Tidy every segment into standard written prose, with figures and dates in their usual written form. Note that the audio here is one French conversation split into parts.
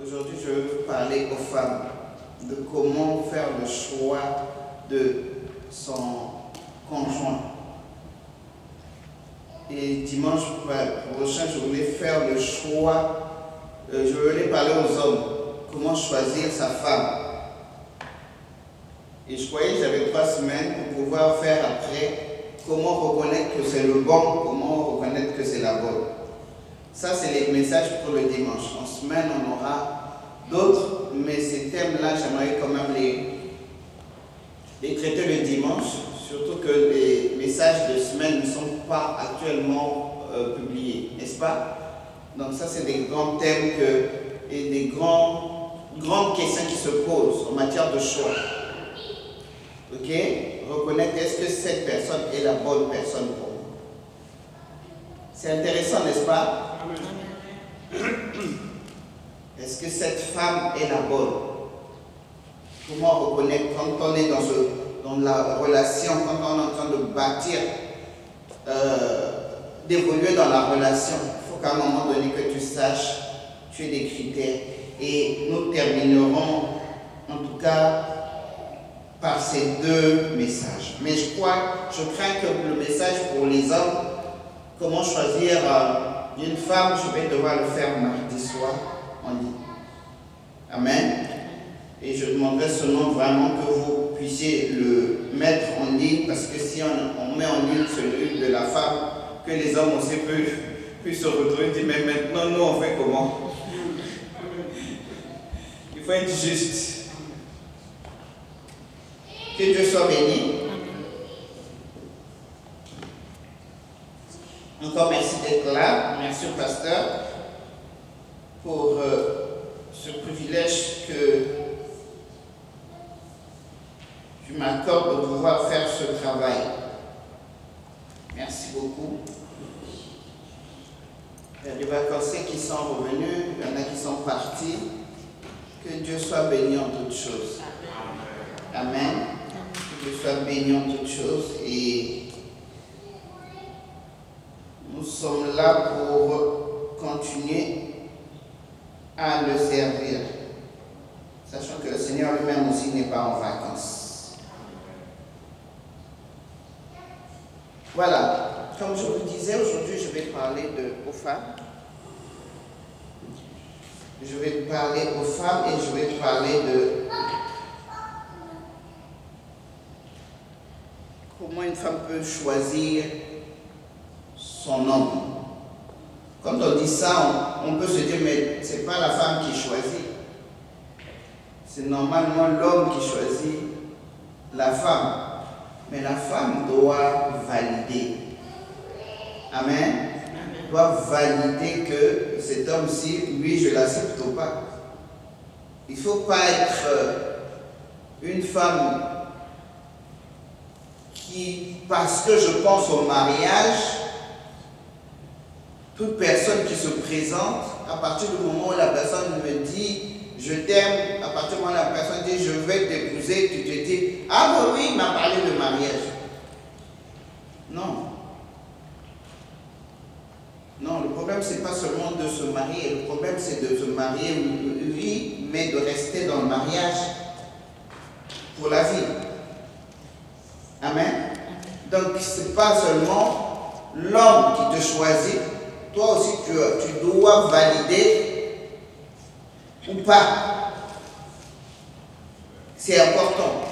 Aujourd'hui, je veux vous parler aux femmes de comment faire le choix de son conjoint. Et dimanche prochain, je voulais faire le choix, je voulais parler aux hommes, comment choisir sa femme. Et je croyais que j'avais 3 semaines pour pouvoir faire après comment reconnaître que c'est le bon, comment reconnaître que c'est la bonne. Ça, c'est les messages pour le dimanche. En semaine, on aura d'autres, mais ces thèmes-là, j'aimerais quand même les traiter le dimanche, surtout que les messages de semaine ne sont pas actuellement publiés, n'est-ce pas? Donc ça, c'est des grands thèmes et des grandes questions qui se posent en matière de choix. Ok? Reconnaître, est-ce que cette personne est la bonne personne pour moi? C'est intéressant, n'est-ce pas? Est-ce que cette femme est la bonne? Comment reconnaître quand on est dans la relation, quand on est en train de bâtir, d'évoluer dans la relation? Il faut qu'à un moment donné que tu saches, tu aies des critères. Et nous terminerons, en tout cas, par ces 2 messages. Mais je crains que le message pour les hommes, comment choisir une femme, je vais devoir le faire mardi soir en ligne. Amen. Et je demanderai seulement vraiment que vous puissiez le mettre en ligne, parce que si on met en ligne celui de la femme, que les hommes aussi puissent se retrouver et dire, mais maintenant, nous, on fait comment? Il faut être juste. Que Dieu soit béni. Encore merci d'être là. Merci au pasteur pour ce privilège que tu m'accordes de pouvoir faire ce travail. Merci beaucoup. Il y a des vacanciers qui sont revenus, il y en a qui sont partis. Que Dieu soit béni en toutes choses. Amen. Que Dieu soit béni en toutes choses. Et nous sommes là pour continuer à le servir, sachant que le Seigneur lui-même aussi n'est pas en vacances. Voilà, comme je vous disais, aujourd'hui je vais parler aux femmes. Je vais parler aux femmes et je vais parler de comment une femme peut choisir son homme. Quand on dit ça, on peut se dire, mais ce n'est pas la femme qui choisit. C'est normalement l'homme qui choisit la femme. Mais la femme doit valider. Amen. Doit valider que cet homme-ci, oui, je l'accepte ou pas. Il ne faut pas être une femme qui, parce que je pense au mariage, toute personne qui se présente, à partir du moment où la personne me dit je t'aime, à partir du moment où la personne dit je vais t'épouser, tu te dis ah oui, il m'a parlé de mariage. Non. Non, le problème c'est pas seulement de se marier, le problème c'est de se marier, oui, mais de rester dans le mariage pour la vie. Amen. Donc c'est pas seulement l'homme qui te choisit. Toi aussi, tu dois valider ou pas. C'est important.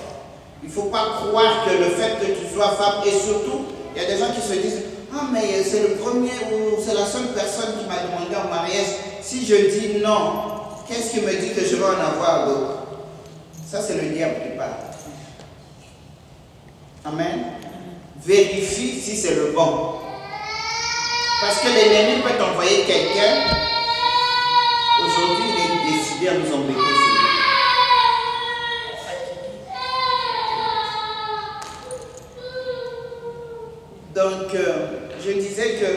Il ne faut pas croire que le fait que tu sois femme, et surtout, il y a des gens qui se disent « Ah, mais c'est le premier ou c'est la seule personne qui m'a demandé en mariage. Si je dis non, qu'est-ce qui me dit que je vais en avoir d'autres ?» Ça, c'est le diable qui parle. Amen. Vérifie si c'est le bon. Parce que l'ennemi peut t'envoyer quelqu'un. Aujourd'hui, il est décidé à nous embêter. Donc, je disais que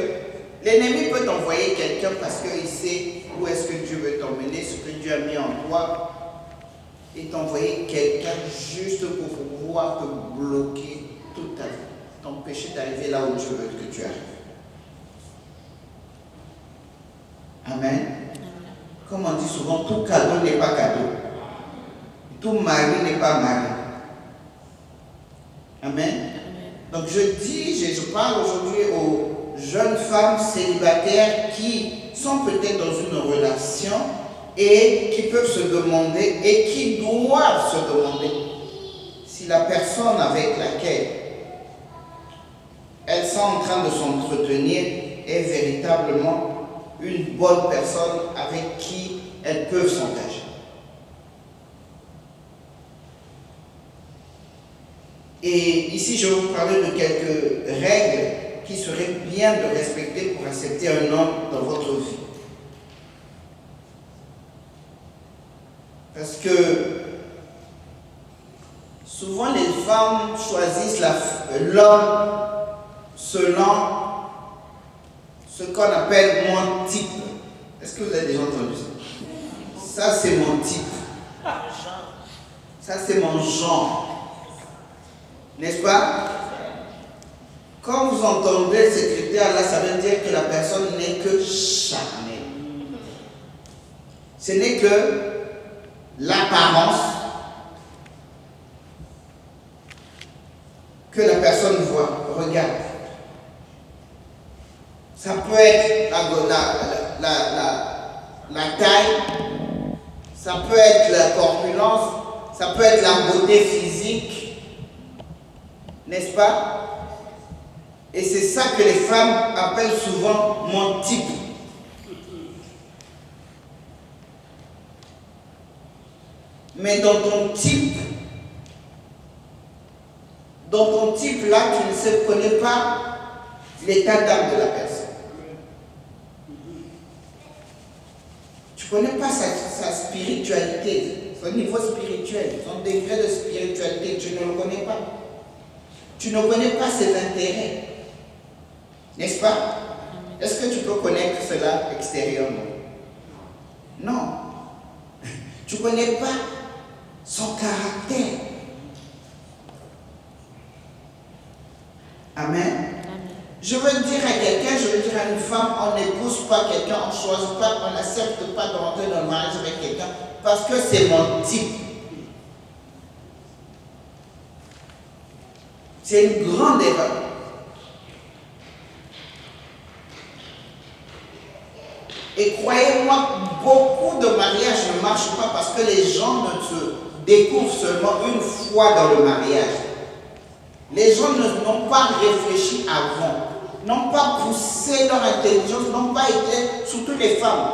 l'ennemi peut t'envoyer quelqu'un parce qu'il sait où est-ce que Dieu veut t'emmener, ce que Dieu a mis en toi, et t'envoyer quelqu'un juste pour pouvoir te bloquer toute ta vie, t'empêcher d'arriver là où Dieu veut que tu arrives. Amen. comme on dit souvent, tout cadeau n'est pas cadeau. Tout mari n'est pas mari. Amen. Donc je parle aujourd'hui aux jeunes femmes célibataires qui sont peut-être dans une relation et qui peuvent se demander et qui doivent se demander si la personne avec laquelle elles sont en train de s'entretenir est véritablement une bonne personne avec qui elles peuvent s'engager. Et ici, je vais vous parler de quelques règles qui seraient bien de respecter pour accepter un homme dans votre vie. Parce que souvent les femmes choisissent l'homme selon ce qu'on appelle mon type. Est-ce que vous avez déjà entendu ça? Ça c'est mon type. Ça c'est mon genre. N'est-ce pas? Quand vous entendez ces critères-là, ça veut dire que la personne n'est que charnelle. Ce n'est que l'apparence que la personne voit, regarde. Ça peut être la taille, ça peut être la corpulence, ça peut être la beauté physique, n'est-ce pas? Et c'est ça que les femmes appellent souvent mon type. Mais dans ton type là, tu ne connais pas l'état d'âme de la personne. Tu ne connais pas sa spiritualité, son niveau spirituel, son degré de spiritualité, tu ne le connais pas. Tu ne connais pas ses intérêts. N'est-ce pas? Est-ce que tu peux connaître cela extérieurement? Non. Tu ne connais pas son caractère. Amen. Je veux dire à quelqu'un, je veux dire à une femme, on n'épouse pas quelqu'un, on ne choisit pas, on n'accepte pas de rentrer dans le mariage avec quelqu'un parce que c'est mon type. C'est une grande erreur. Et croyez-moi, beaucoup de mariages ne marchent pas parce que les gens ne se découvrent seulement une fois dans le mariage. Les gens n'ont pas réfléchi avant, n'ont pas poussé leur intelligence, n'ont pas été, surtout les femmes.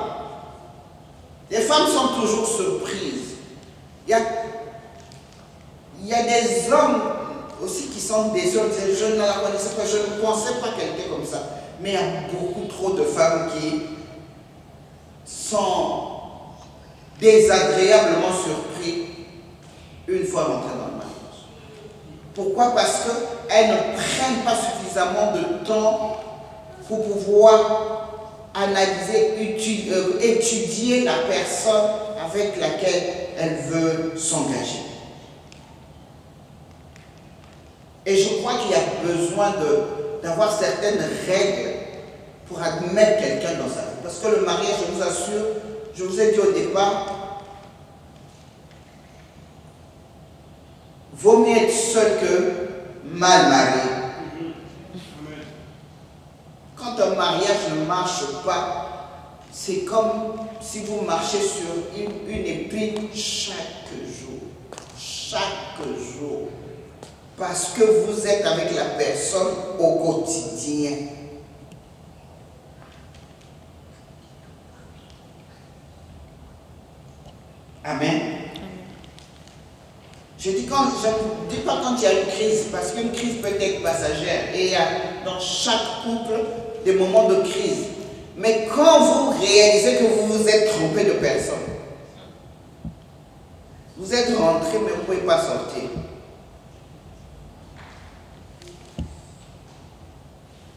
Les femmes sont toujours surprises. Il y a des hommes aussi qui sont des hommes, je ne la connaissais pas, je ne pensais pas qu'elle était comme ça. Mais il y a beaucoup trop de femmes qui sont désagréablement surpris une fois rentrées dans le mariage. Pourquoi? Parce qu'elles ne prennent pas suffisamment de temps pour pouvoir analyser, étudier la personne avec laquelle elle veut s'engager. Et je crois qu'il y a besoin d'avoir certaines règles pour admettre quelqu'un dans sa vie. Parce que le mariage, je vous assure, je vous ai dit au départ, vaut mieux être seul que mal marié. Quand un mariage ne marche pas, c'est comme si vous marchez sur une épine chaque jour. Chaque jour. Parce que vous êtes avec la personne au quotidien. Amen. Je ne dis pas quand il y a une crise, parce qu'une crise peut être passagère. Et il y a dans chaque couple des moments de crise. Mais quand vous réalisez que vous vous êtes trompé de personne, vous êtes rentré mais vous ne pouvez pas sortir.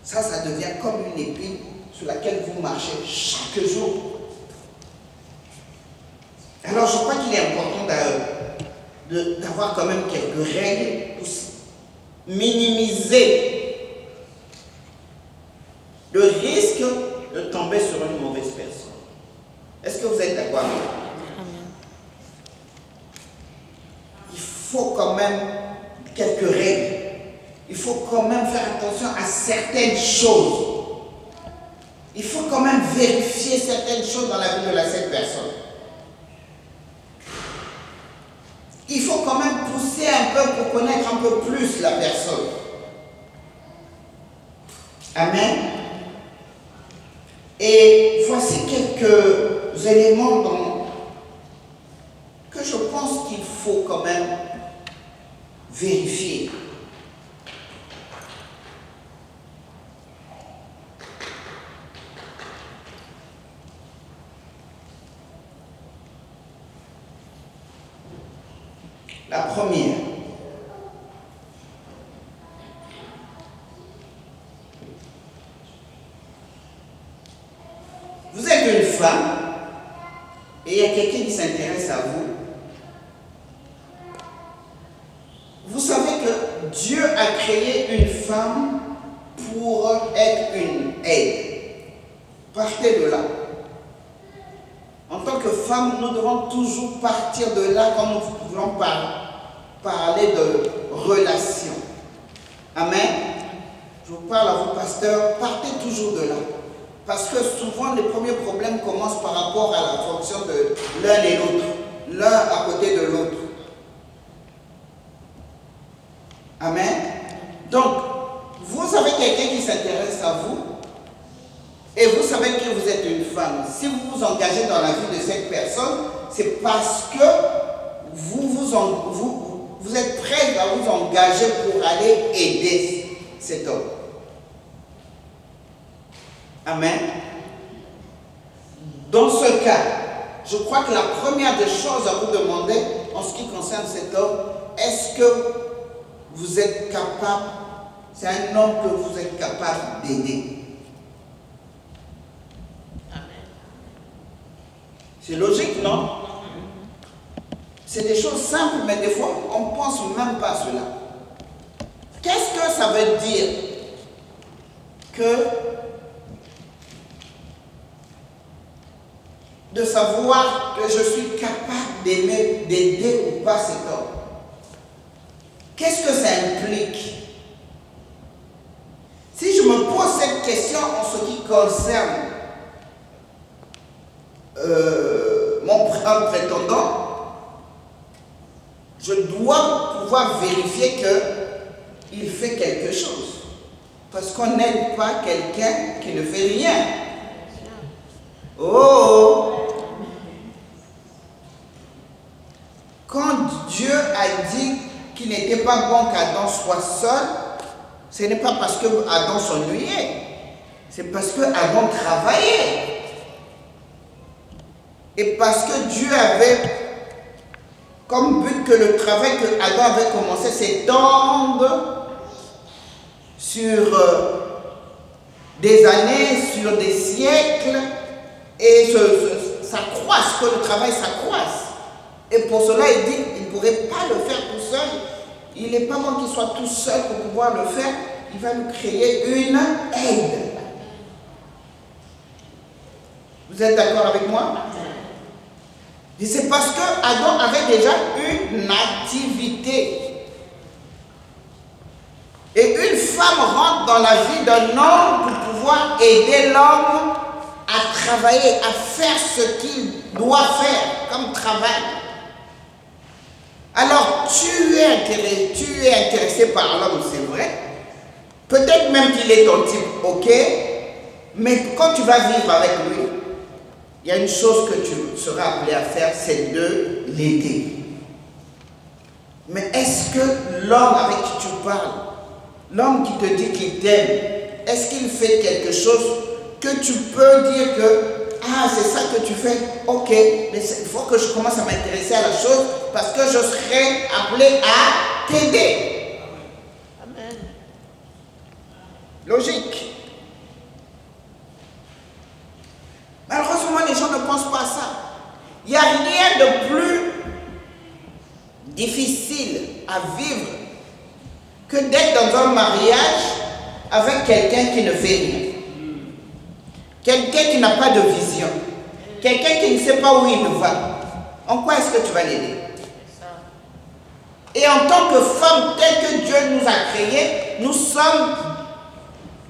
Ça devient comme une épine sur laquelle vous marchez chaque jour. Alors je crois qu'il est important d'avoir quand même quelques règles pour minimiser le risque de tomber sur une mauvaise personne. Est-ce que vous êtes d'accord faut quand même quelques règles. Il faut quand même faire attention à certaines choses. Il faut quand même vérifier certaines choses dans la vie de cette personne. Il faut quand même pousser un peu pour connaître un peu plus la personne. Amen. Et voici quelques éléments que je pense qu'il faut quand même vérifier. La première, vous êtes une femme et il y a quelqu'un qui s'intéresse à vous. Vous savez que Dieu a créé une femme pour être une aide. Partez de là. En tant que femme, nous devons toujours partir de là quand nous voulons parler de relation. Amen. Je vous parle à vous, pasteurs, partez toujours de là. Parce que souvent, les premiers problèmes commencent par rapport à la fonction de l'un et l'autre. L'un à côté de l'autre. Amen. Donc, vous avez quelqu'un qui s'intéresse à vous. Et vous savez que vous êtes une femme. Si vous vous engagez dans la vie de cette personne, c'est parce que vous êtes prêt à vous engager pour aller aider cet homme. Amen. Dans ce cas, je crois que la première des choses à vous demander en ce qui concerne cet homme, est-ce que vous êtes capable, c'est un homme que vous êtes capable d'aider? C'est logique, non? C'est des choses simples, mais des fois, on ne pense même pas à cela. Qu'est-ce que ça veut dire? Que de savoir que je suis capable d'aider ou pas cet homme. Qu'est-ce que ça implique? Si je me pose cette question en ce qui concerne un prétendant, je dois pouvoir vérifier qu'il fait quelque chose. Parce qu'on n'aide pas quelqu'un qui ne fait rien. Oh! Quand Dieu a dit qu'il n'était pas bon qu'Adam soit seul, ce n'est pas parce que Adam s'ennuyait, c'est parce que Adam travaillait. Et parce que Dieu avait comme but que le travail que Adam avait commencé s'étende sur des années, sur des siècles, et ça croisse, que le travail s'accroisse. Et pour cela, il dit qu'il ne pourrait pas le faire tout seul. Il n'est pas bon qu'il soit tout seul pour pouvoir le faire. Il va lui créer une aide. Vous êtes d'accord avec moi? C'est parce que Adam avait déjà une activité. Et une femme rentre dans la vie d'un homme pour pouvoir aider l'homme à travailler, à faire ce qu'il doit faire comme travail. Alors, tu es intéressé par l'homme, c'est vrai. Peut-être même qu'il est ton type, ok. Mais quand tu vas vivre avec lui, il y a une chose que tu seras appelé à faire, c'est de l'aider. Mais est-ce que l'homme avec qui tu parles, l'homme qui te dit qu'il t'aime, est-ce qu'il fait quelque chose que tu peux dire que ah, c'est ça que tu fais, ok, mais il faut que je commence à m'intéresser à la chose parce que je serai appelé à t'aider. Amen. Logique. Malheureusement, les gens ne pensent pas à ça. Il n'y a rien de plus difficile à vivre que d'être dans un mariage avec quelqu'un qui ne fait rien. Quelqu'un qui n'a pas de vision. Quelqu'un qui ne sait pas où il va. En quoi est-ce que tu vas l'aider? Et en tant que femme, telle que Dieu nous a créés, nous sommes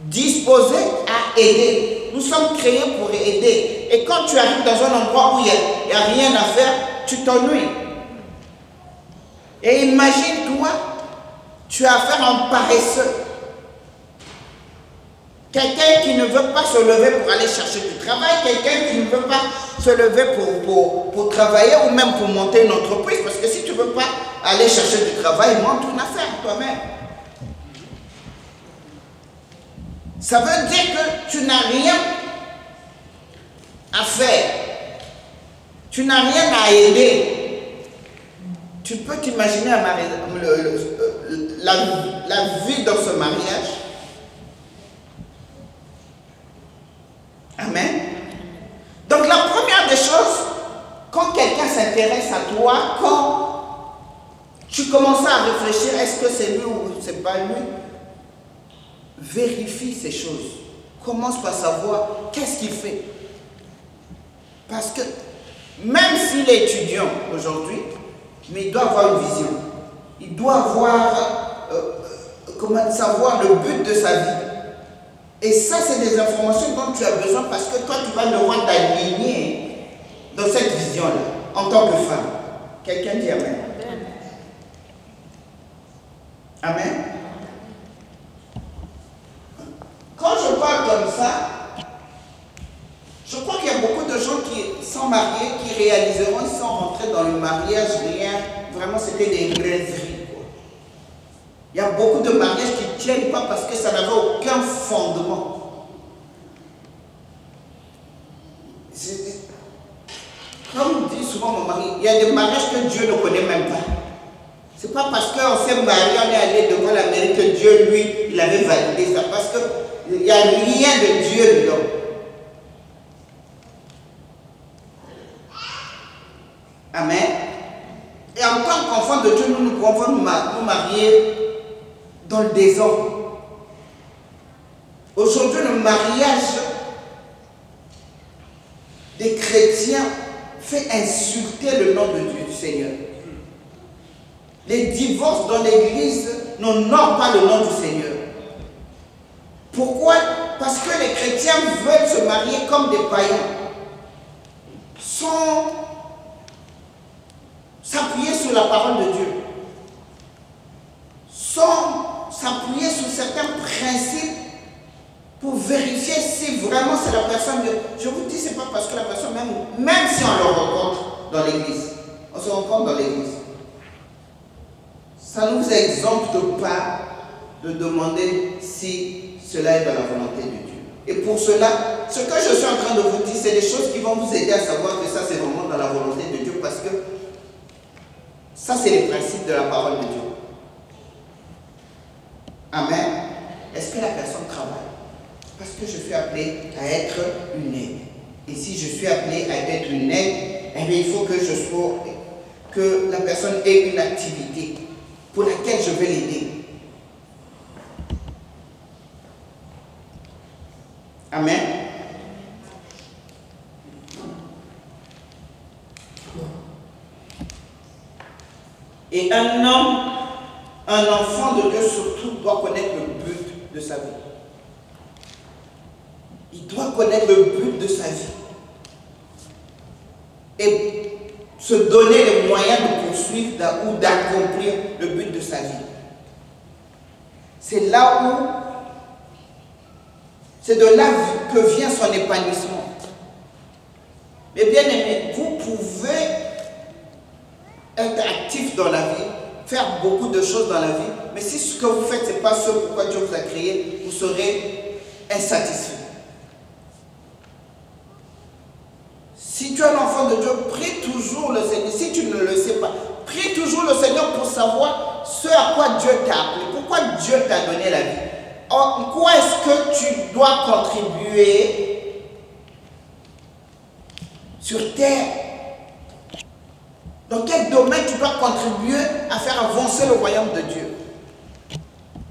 disposés à aider. Nous sommes créés pour aider. Et quand tu arrives dans un endroit où il n'y a rien à faire, tu t'ennuies. Et imagine-toi, tu as affaire à un paresseux. Quelqu'un qui ne veut pas se lever pour aller chercher du travail, quelqu'un qui ne veut pas se lever pour travailler ou même pour monter une entreprise. Parce que si tu ne veux pas aller chercher du travail, monte une affaire toi-même. Ça veut dire que tu n'as rien à faire. Tu n'as rien à aider. Tu peux t'imaginer la vie dans ce mariage. Amen. Donc la première des choses, quand quelqu'un s'intéresse à toi, quand tu commences à réfléchir, est-ce que c'est lui ou c'est pas lui, vérifie ces choses. Commence par savoir qu'est-ce qu'il fait. Parce que même s'il est étudiant aujourd'hui, mais il doit avoir une vision. Il doit avoir, savoir le but de sa vie. Et ça, c'est des informations dont tu as besoin parce que toi, tu vas devoir t'aligner dans cette vision-là, en tant que femme. Quelqu'un dit Amen. Amen. Quand je parle comme ça, je crois qu'il y a beaucoup de gens qui sont mariés, qui réaliseront, ils sont rentrés dans le mariage, rien, vraiment c'était des graiseries. Il y a beaucoup de mariages qui ne tiennent pas parce que ça n'avait aucun fondement. Comme dit souvent mon mari, il y a des mariages que Dieu ne connaît même pas. C'est pas parce qu'on s'est marié, on est allé devant la mairie que Dieu, lui, il avait validé ça. Parce qu'il n'y a rien de Dieu dedans. Amen. Et en tant qu'enfant de Dieu, nous pouvons nous marier dans le désordre. Aujourd'hui, le mariage des chrétiens fait insulter le nom de Dieu, du Seigneur. Les divorces dans l'église n'honorent pas le nom du Seigneur. Pourquoi? Parce que les chrétiens veulent se marier comme des païens, sans s'appuyer sur la parole de Dieu, sans s'appuyer sur certains principes pour vérifier si vraiment c'est la personne de... Je vous dis, c'est pas parce que la personne, même si on le rencontre dans l'église, on se rencontre dans l'église, ça ne nous exempte pas de demander si cela est dans la volonté de Dieu. Et pour cela, ce que je suis en train de vous dire, c'est des choses qui vont vous aider à savoir que ça c'est vraiment dans la volonté de Dieu, parce que ça c'est les principes de la parole de Dieu. Amen. Est-ce que la personne travaille? Parce que je suis appelé à être une aide. Et si je suis appelé à être une aide, eh bien, il faut que la personne ait une activité pour laquelle je vais l'aider. Amen. Et un homme, un enfant de Dieu surtout, doit connaître le but de sa vie. Il doit connaître le but de sa vie. Et se donner les moyens de poursuivre ou d'accomplir le but de sa vie. C'est là où, c'est de là que vient son épanouissement. Mais bien aimé, vous pouvez être actif dans la vie, faire beaucoup de choses dans la vie, mais si ce que vous faites, ce n'est pas ce pourquoi Dieu vous a créé, vous serez insatisfait. Si tu es un enfant de Dieu, prie toujours le Seigneur. Si tu ne le sais pas, prie toujours le Seigneur pour savoir ce à quoi Dieu t'a appelé, pourquoi Dieu t'a donné la vie. En quoi est-ce que tu dois contribuer sur terre? Dans quel domaine tu dois contribuer à faire avancer le royaume de Dieu?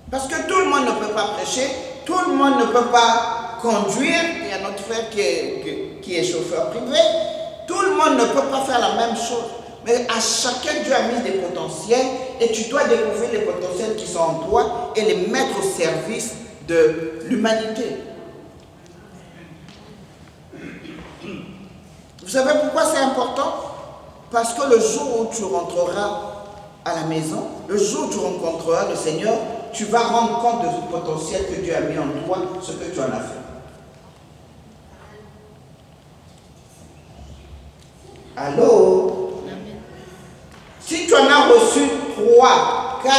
Parce que tout le monde ne peut pas prêcher, tout le monde ne peut pas conduire. Il y a notre frère qui est chauffeur privé. Tout le monde ne peut pas faire la même chose. Mais à chacun, Dieu a mis des potentiels et tu dois découvrir les potentiels qui sont en toi et les mettre au service de l'humanité. Vous savez pourquoi c'est important? Parce que le jour où tu rentreras à la maison, le jour où tu rencontreras le Seigneur, tu vas rendre compte de ce potentiel que Dieu a mis en toi, ce que tu en as fait. Allô? Si tu en as reçu 3, 4,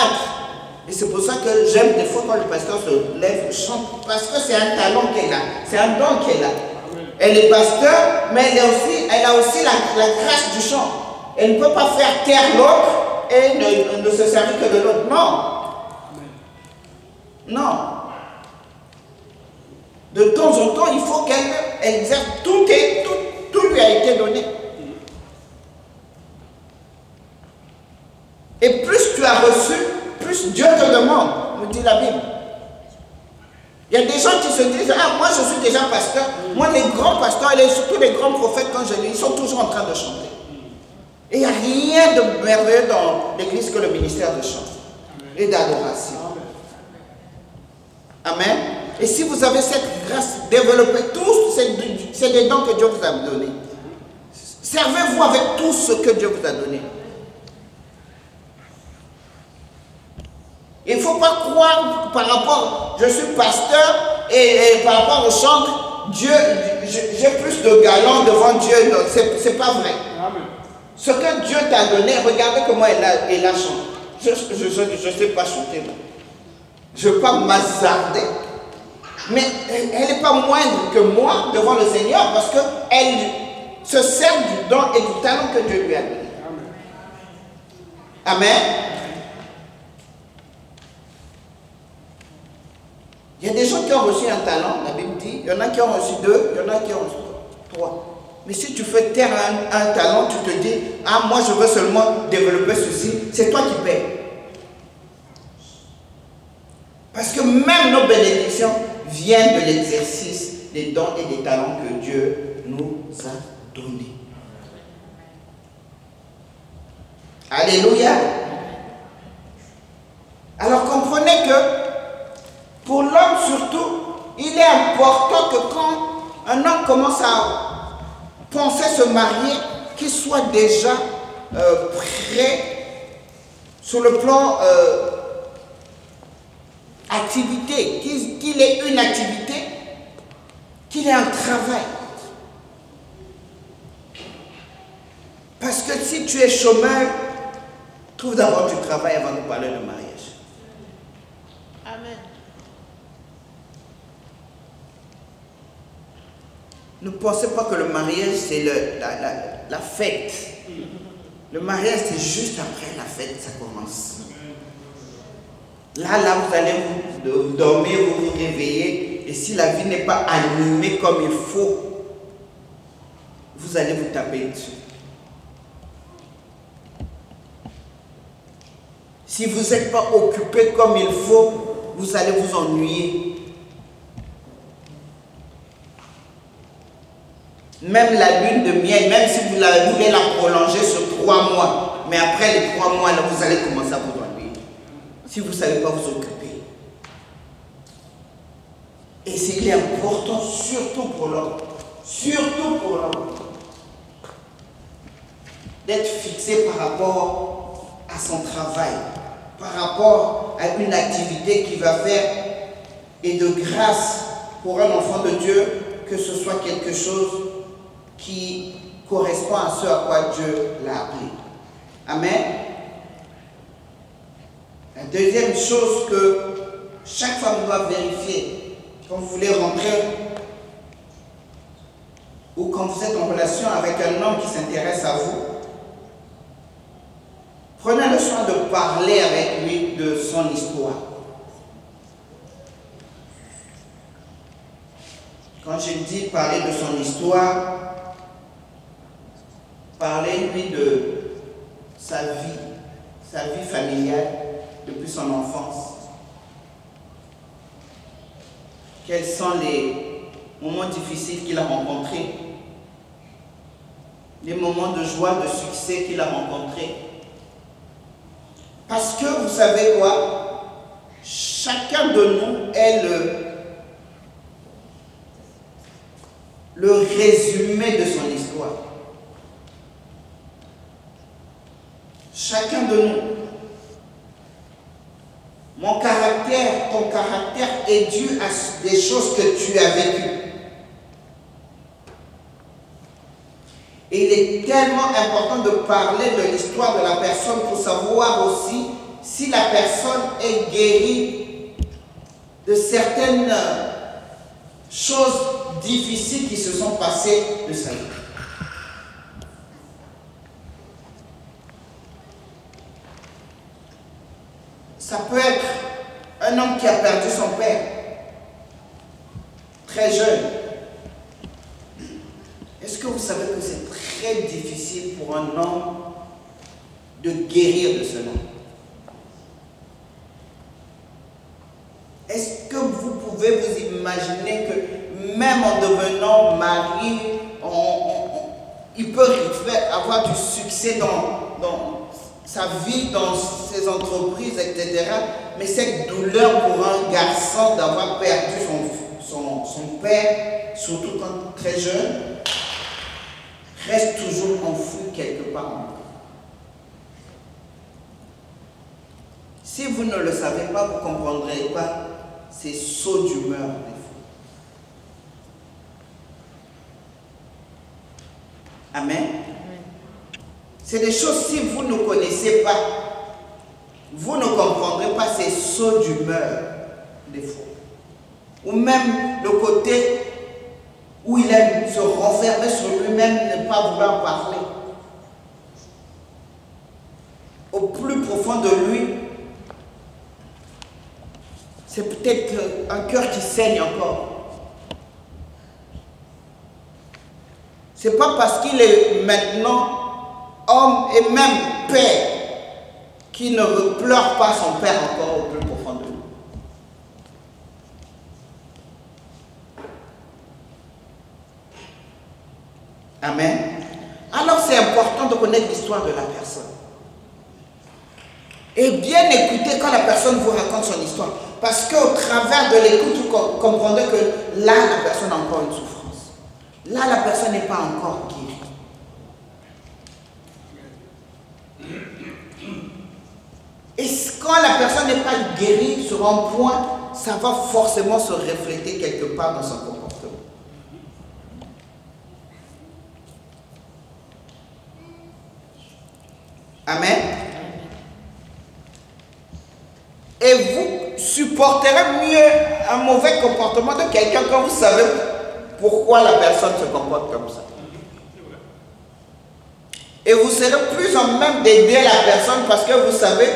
et c'est pour ça que j'aime des fois quand le pasteur se lève, chante, parce que c'est un talent qu'elle a, c'est un don qu'elle a. Elle est pasteur, mais elle a aussi la grâce du chant. Elle ne peut pas faire taire l'autre et ne se servir que de l'autre. Non. Non. De temps en temps, il faut qu'elle exerce. Tout lui a été donné. Et plus tu as reçu, plus Dieu te demande, nous dit la Bible. Il y a des gens qui se disent, ah, moi je suis déjà pasteur. Moi, les grands pasteurs, et surtout les grands prophètes, quand je lis, ils sont toujours en train de chanter. Et il n'y a rien de merveilleux dans l'église que le ministère de chant et d'adoration. Amen. Et si vous avez cette grâce, développez tous, c'est des dons que Dieu vous a donnés. Servez-vous avec tout ce que Dieu vous a donné. Il ne faut pas croire par rapport, je suis pasteur et par rapport au chant, Dieu, j'ai plus de galants devant Dieu. C'est pas vrai. Amen. Ce que Dieu t'a donné, regardez comment elle a chanté. Je ne sais pas chanter. Je ne veux pas m'hasarder. Mais elle n'est pas moindre que moi devant le Seigneur parce qu'elle se sert du don et du talent que Dieu lui a donné. Amen. Il y a des gens qui ont reçu un talent, la Bible dit, il y en a qui ont reçu 2, il y en a qui ont reçu 3. Mais si tu fais taire un talent, tu te dis, ah, moi je veux seulement développer ceci, c'est toi qui paies. Parce que même nos bénédictions viennent de l'exercice des dons et des talents que Dieu nous a donnés. Alléluia. Alors comprenez que pour l'homme surtout, il est important que quand un homme commence à penser se marier, qu'il soit déjà prêt sur le plan activité, qu'il ait une activité, qu'il ait un travail. Parce que si tu es chômeur, trouve d'abord du travail avant de parler de mariage. Amen. Ne pensez pas que le mariage, c'est la fête. Le mariage, c'est juste après la fête, ça commence. Là, vous allez vous dormir, vous vous réveiller, et si la vie n'est pas animée comme il faut, vous allez vous taper dessus. Si vous n'êtes pas occupé comme il faut, vous allez vous ennuyer. Même la lune de miel, même si vous voulez la prolonger sur 3 mois, mais après les 3 mois, là, vous allez commencer à vous ennuyer. Si vous ne savez pas vous occuper. Et il est important, surtout pour l'homme, d'être fixé par rapport à son travail, par rapport à une activité qu'il va faire, et de grâce pour un enfant de Dieu, que ce soit quelque chose qui correspond à ce à quoi Dieu l'a appelé. Amen. La deuxième chose que chaque femme doit vérifier quand vous voulez rentrer ou quand vous êtes en relation avec un homme qui s'intéresse à vous, prenez le soin de parler avec lui de son histoire. Quand je dis parler de son histoire, parlez-lui de sa vie familiale depuis son enfance. Quels sont les moments difficiles qu'il a rencontrés? les moments de joie, de succès qu'il a rencontrés. Parce que vous savez quoi? Chacun de nous est le résumé de son histoire. Chacun de nous. Mon caractère, ton caractère est dû à des choses que tu as vécues. Et il est tellement important de parler de l'histoire de la personne pour savoir aussi si la personne est guérie de certaines choses difficiles qui se sont passées de sa vie. Ça peut être un homme qui a perdu son père, très jeune. Est-ce que vous savez que c'est très difficile pour un homme de guérir de cela? Est-ce que vous pouvez vous imaginer que même en devenant mari, il peut avoir du succès dans sa vie, dans ses entreprises, etc. Mais cette douleur pour un garçon d'avoir perdu son père, surtout quand très jeune, reste toujours enfoui quelque part en nous. Si vous ne le savez pas, vous ne comprendrez pas ces sauts d'humeur des fois. Amen. C'est des choses, si vous ne connaissez pas, vous ne comprendrez pas ces sauts d'humeur des fois. Ou même le côté où il aime se renfermer sur lui-même, ne pas vouloir parler. Au plus profond de lui, c'est peut-être un cœur qui saigne encore. C'est pas parce qu'il est maintenant homme et même père qu'il ne pleure pas son père encore au plus profond de lui. Amen. Alors c'est important de connaître l'histoire de la personne. Et bien écouter quand la personne vous raconte son histoire. Parce qu'au travers de l'écoute, vous comprendrez que là, la personne a encore une souffrance. Là, la personne n'est pas encore guérie. Et quand la personne n'est pas guérie sur un point, ça va forcément se refléter quelque part dans son comportement. Amen. Et vous supporterez mieux un mauvais comportement de quelqu'un quand vous savez pourquoi la personne se comporte comme ça. Et vous serez plus en même d'aider la personne parce que vous savez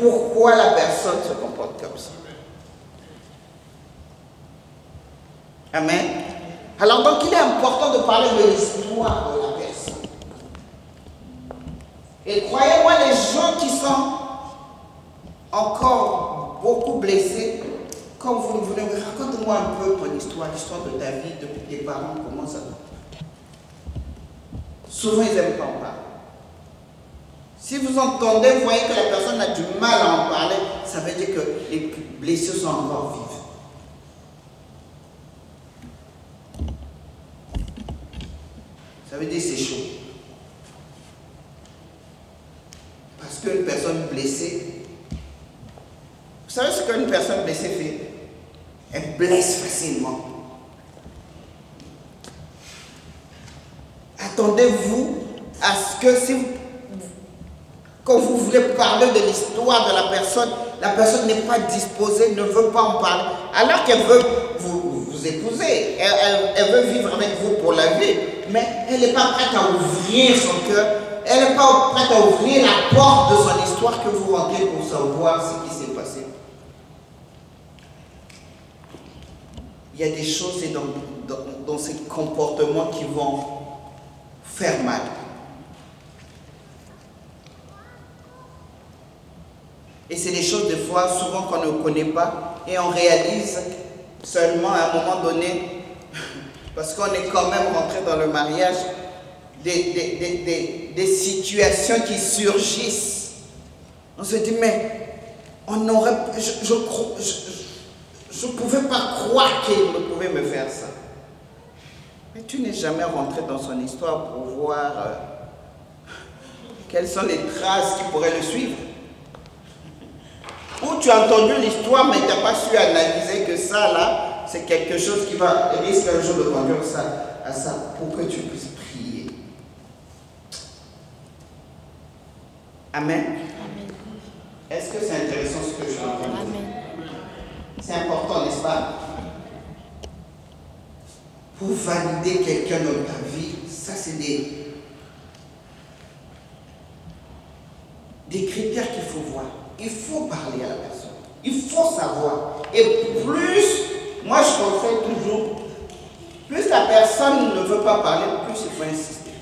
pourquoi la personne se comporte comme ça. Amen. Alors donc il est important de parler de l'histoire de la personne. Et croyez-moi, les gens qui sont encore beaucoup blessés, comme vous le voulez, raconte-moi un peu ton histoire, l'histoire de ta vie, depuis tes parents, comment ça va. Souvent, ils n'aiment pas en parler. Si vous entendez, vous voyez que la personne a du mal à en parler, ça veut dire que les blessures sont encore vives. Ça veut dire que c'est chaud. Parce qu'une personne blessée, vous savez ce qu'une personne blessée fait? Elle blesse facilement. Attendez-vous à ce que quand vous voulez parler de l'histoire de la personne n'est pas disposée, ne veut pas en parler, alors qu'elle veut vous épouser, elle veut vivre avec vous pour la vie, mais elle n'est pas prête à ouvrir son cœur, elle n'est pas prête à ouvrir la porte de son histoire que vous rentrez pour savoir ce qui s'est passé. Il y a des choses dans ces comportements qui vont faire mal. Et c'est des choses, des fois, souvent qu'on ne connaît pas et on réalise seulement à un moment donné, parce qu'on est quand même rentré dans le mariage, des situations qui surgissent. On se dit, mais on aurait, je ne pouvais pas croire qu'il pouvait me faire ça. Mais tu n'es jamais rentré dans son histoire pour voir quelles sont les traces qui pourraient le suivre. Ou tu as entendu l'histoire, mais tu n'as pas su analyser que ça, là, c'est quelque chose qui risque un jour de conduire à ça, pour que tu puisses prier. Amen. Amen. Est-ce que c'est intéressant ce que je raconte? C'est important, n'est-ce pas? Pour valider quelqu'un dans ta vie, ça c'est des critères qu'il faut voir. Il faut parler à la personne. Il faut savoir. Et plus, moi je conseille toujours, plus la personne ne veut pas parler, plus il faut insister.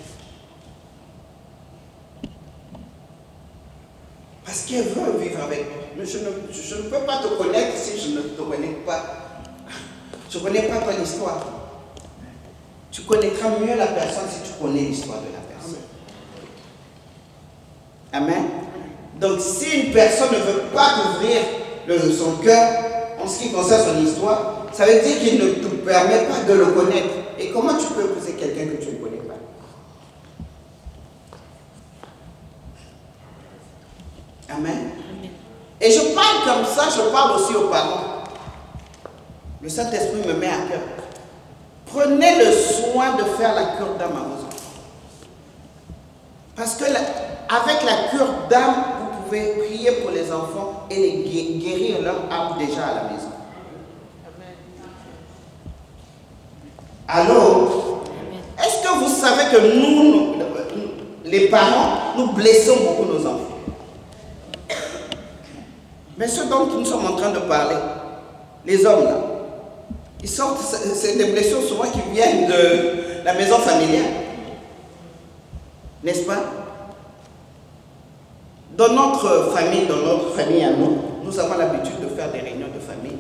Parce qu'elle veut vivre avec toi. Mais je ne peux pas te connaître si je ne te connais pas. Je ne connais pas ton histoire. Tu connaîtras mieux la personne si tu connais l'histoire de la personne. Amen. Donc si une personne ne veut pas t'ouvrir son cœur en ce qui concerne son histoire, ça veut dire qu'il ne te permet pas de le connaître. Et comment tu peux épouser quelqu'un que tu ne connais pas? Amen. Et je parle comme ça, je parle aussi aux parents. Le Saint-Esprit me met à cœur. Prenez le soin de faire la cure d'âme à vos enfants. Parce que avec la cure d'âme, vous pouvez prier pour les enfants et les guérir leur âme déjà à la maison. Alors, est-ce que vous savez que nous, les parents, nous blessons beaucoup nos enfants? Mais ce dont nous sommes en train de parler, les hommes là, ils sortent, c'est des blessures souvent qui viennent de la maison familiale. N'est-ce pas? Dans notre famille à nous, nous avons l'habitude de faire des réunions de famille,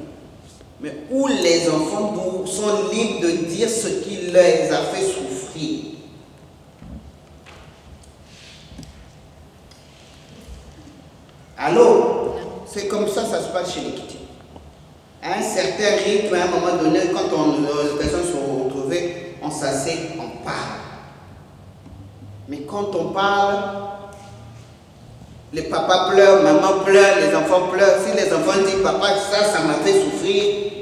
mais où les enfants sont libres de dire ce qui les a fait souffrir. Alors, c'est comme ça que ça se passe chez les Kitty. À un certain rythme, à un moment donné, quand les personnes sont retrouvées, on s'assied, on parle. Mais quand on parle, les papas pleurent, maman pleure, les enfants pleurent. Si les enfants disent, papa, ça m'a fait souffrir,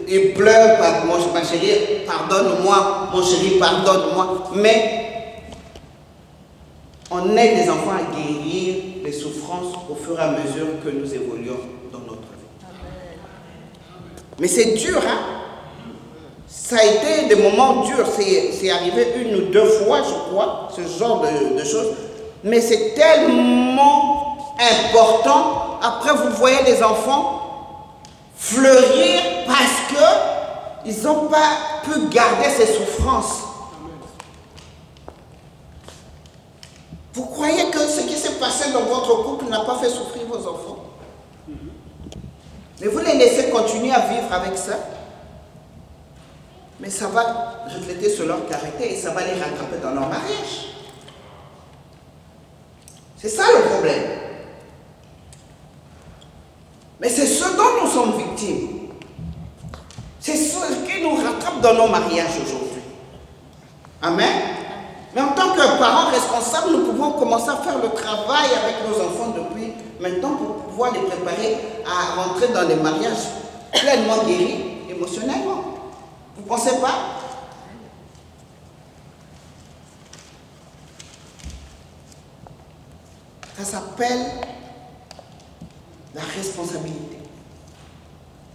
ils pleurent, ma chérie, pardonne-moi, mon chéri, pardonne-moi. Mais on aide les enfants à guérir les souffrances au fur et à mesure que nous évoluons dans notre vie. Mais c'est dur, hein? Ça a été des moments durs, c'est arrivé 1 ou 2 fois, je crois, ce genre de choses. Mais c'est tellement important. Après, vous voyez les enfants fleurir parce qu'ils n'ont pas pu garder ces souffrances. Vous croyez que ce qui s'est passé dans votre couple n'a pas fait souffrir vos enfants? Mais vous les laissez continuer à vivre avec ça. Mais ça va refléter sur leur caractère et ça va les rattraper dans leur mariage. C'est ça le problème. Mais c'est ce dont nous sommes victimes. C'est ce qui nous rattrape dans nos mariages aujourd'hui. Amen. Mais en tant que parents responsables, nous pouvons commencer à faire le travail avec nos enfants depuis maintenant pour pouvoir les préparer à rentrer dans des mariages pleinement guéris émotionnellement. Vous ne pensez pas? Ça s'appelle la responsabilité.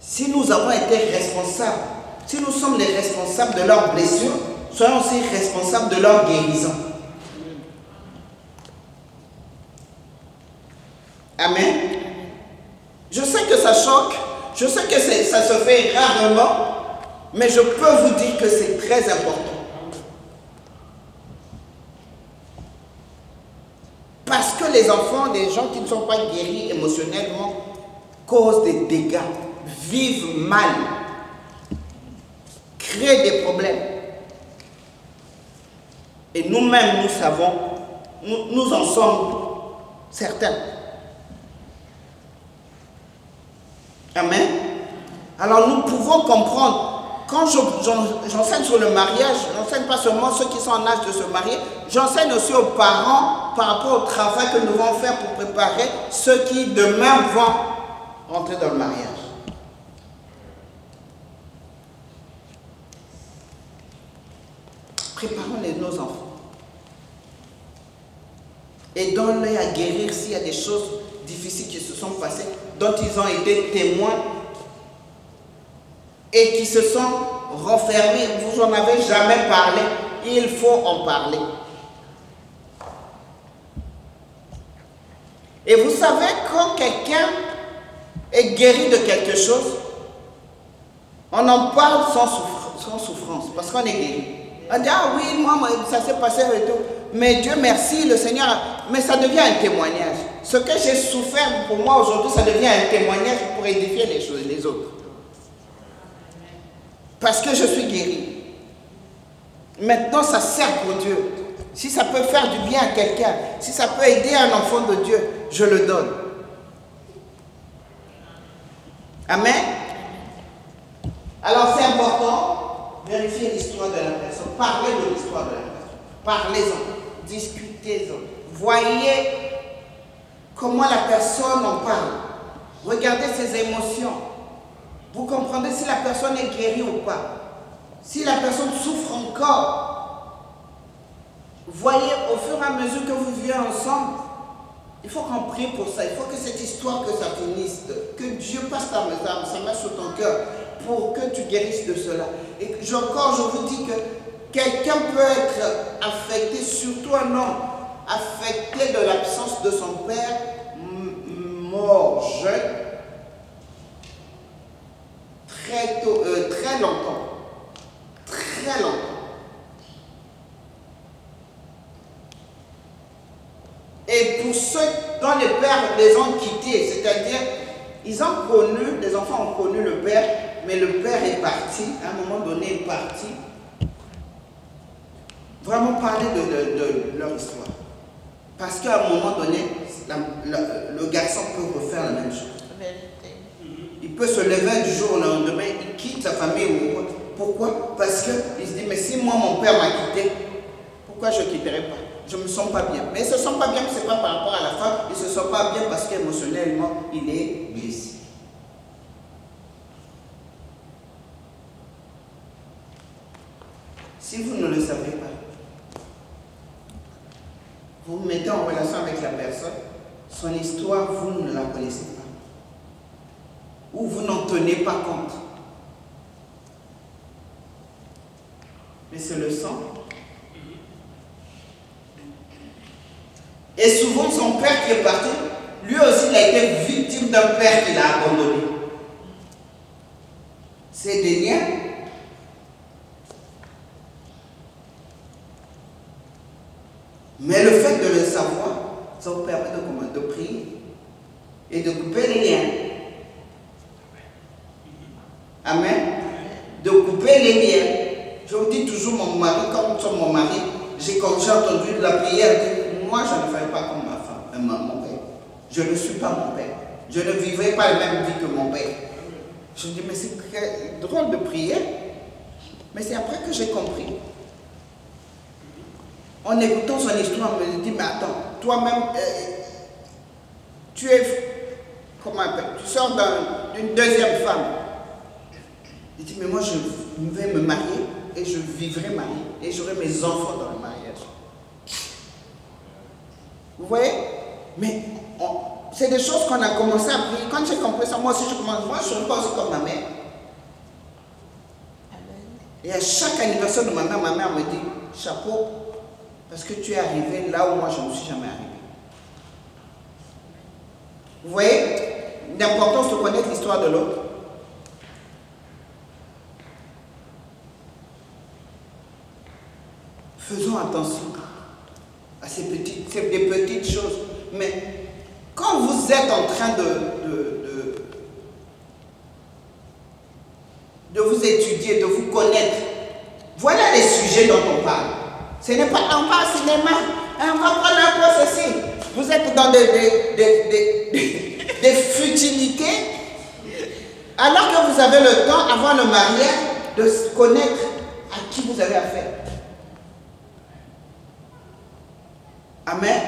Si nous avons été responsables, si nous sommes les responsables de leurs blessures, soyons aussi responsables de leur guérison. Amen. Je sais que ça choque, je sais que ça se fait rarement, mais je peux vous dire que c'est très important. Parce que les enfants, des gens qui ne sont pas guéris émotionnellement, causent des dégâts, vivent mal, créent des problèmes. Et nous-mêmes, nous savons, nous en sommes certains. Amen. Alors nous pouvons comprendre. Quand j'enseigne sur le mariage, j'enseigne pas seulement ceux qui sont en âge de se marier, j'enseigne aussi aux parents par rapport au travail que nous devons faire pour préparer ceux qui demain vont rentrer dans le mariage. Préparons nos enfants. Aidons-les à guérir s'il y a des choses difficiles qui se sont passées, dont ils ont été témoins et qui se sont renfermés. Vous n'en avez jamais parlé. Il faut en parler. Et vous savez, quand quelqu'un est guéri de quelque chose, on en parle sans souffrance, parce qu'on est guéri. On dit, ah oui, moi ça s'est passé et tout. Mais Dieu merci, le Seigneur, mais ça devient un témoignage. Ce que j'ai souffert pour moi aujourd'hui, ça devient un témoignage pour édifier les autres. Parce que je suis guéri. Maintenant, ça sert pour Dieu. Si ça peut faire du bien à quelqu'un, si ça peut aider un enfant de Dieu, je le donne. Amen. Alors c'est important, vérifier l'histoire de la personne, parler de l'histoire de la personne, parlez-en, discutez-en, voyez comment la personne en parle, regardez ses émotions, vous comprenez si la personne est guérie ou pas, si la personne souffre encore, voyez au fur et à mesure que vous vivez ensemble, il faut qu'on prie pour ça, il faut que cette histoire, que ça finisse, que Dieu passe sa main sur ton cœur pour que tu guérisses de cela. Et encore, je vous dis que quelqu'un peut être affecté, surtout un homme, affecté de l'absence de son père, mort jeune, très tôt, très longtemps. Très longtemps. Et pour ceux dont les pères les ont quittés, c'est-à-dire, ils ont connu, les enfants ont connu le père, mais le père est parti, à un moment donné, il est parti. Vraiment parler de leur histoire. Parce qu'à un moment donné, le garçon peut refaire la même chose. Il peut se lever du jour au lendemain, il quitte sa famille ou autre. Pourquoi? Parce qu'il se dit, mais si moi mon père m'a quitté, pourquoi je ne quitterai pas? Je ne me sens pas bien. Mais il ne se sent pas bien, ce n'est pas par rapport à la femme, il ne se sent pas bien parce qu'émotionnellement, il est blessé. Si vous ne le savez pas, vous vous mettez en relation avec la personne, son histoire, vous ne la connaissez pas. Ou vous n'en tenez pas compte. Mais c'est le sang. Et souvent, son père qui est parti, lui aussi, il a été victime d'un père qui l'a abandonné. C'est des liens. Mais le fait de le savoir, ça vous permet de prier et de couper les liens. Amen. De couper les liens. Je vous dis toujours, mon mari, comme sur mon mari, j'ai entendu de la prière, moi je ne ferai pas comme ma femme, mon père. Je ne suis pas mon père. Je ne vivrai pas la même vie que mon père. Je me dis, mais c'est drôle de prier. Mais c'est après que j'ai compris. En écoutant son histoire, on me dit, mais attends, toi-même, tu es, comment on appelle, tu sors d'une deuxième femme. Il dit, mais moi je vais me marier et je vivrai marié et j'aurai mes enfants dans le mariage. Vous voyez? Mais c'est des choses qu'on a commencé à prier. Quand j'ai compris ça, moi aussi je commence, moi je ne suis pas aussi comme ma mère. Et à chaque anniversaire de ma mère me dit, chapeau, parce que tu es arrivé là où moi je ne suis jamais arrivé. Vous voyez l'importance de connaître l'histoire de l'autre. Faisons attention à ces des petites choses. Mais quand vous êtes en train de vous étudier, de vous connaître, voilà les sujets dont on parle. Ce n'est pas on va au cinéma, on va prendre un peu ceci. Vous êtes dans des futilités, alors que vous avez le temps, avant le mariage, de connaître à qui vous avez affaire. Amen.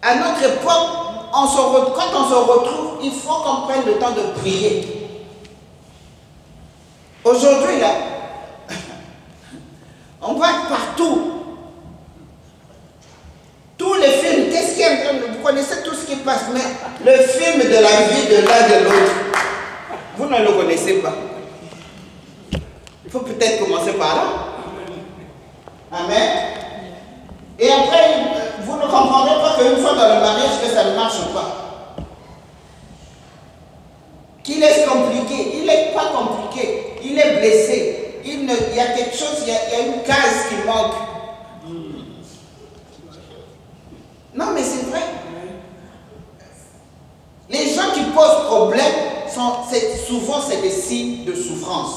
À notre époque, quand on se retrouve, il faut qu'on prenne le temps de prier. Aujourd'hui, là, on va partout. Tous les films, qu'est-ce qui est en train de... Vous connaissez tout ce qui passe, mais le film de la vie de l'un de l'autre, vous ne le connaissez pas. Il faut peut-être commencer par là. Amen. Et après, vous ne comprendrez pas qu'une fois dans le mariage, que ça ne marche pas. Qu'il est compliqué. Il n'est pas compliqué. Il est blessé. Il y a quelque chose, il y a une case qui manque. Non, mais c'est vrai. Les gens qui posent problème, souvent c'est des signes de souffrance.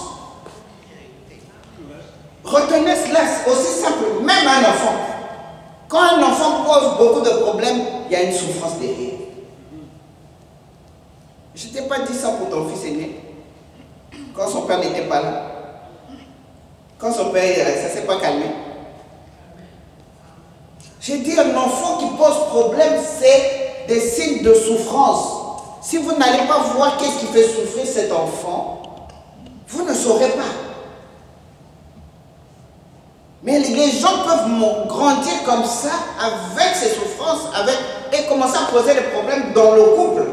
Retenez cela, aussi simple, même un enfant. Quand un enfant pose beaucoup de problèmes, il y a une souffrance derrière. Je ne t'ai pas dit ça pour ton fils aîné, quand son père n'était pas là. Quand son père, ça ne s'est pas calmé. J'ai dit, un enfant qui pose problème, c'est des signes de souffrance. Si vous n'allez pas voir qu'est-ce qui fait souffrir cet enfant, vous ne saurez pas. Mais les gens peuvent grandir comme ça, avec ces souffrances, et commencer à poser des problèmes dans le couple.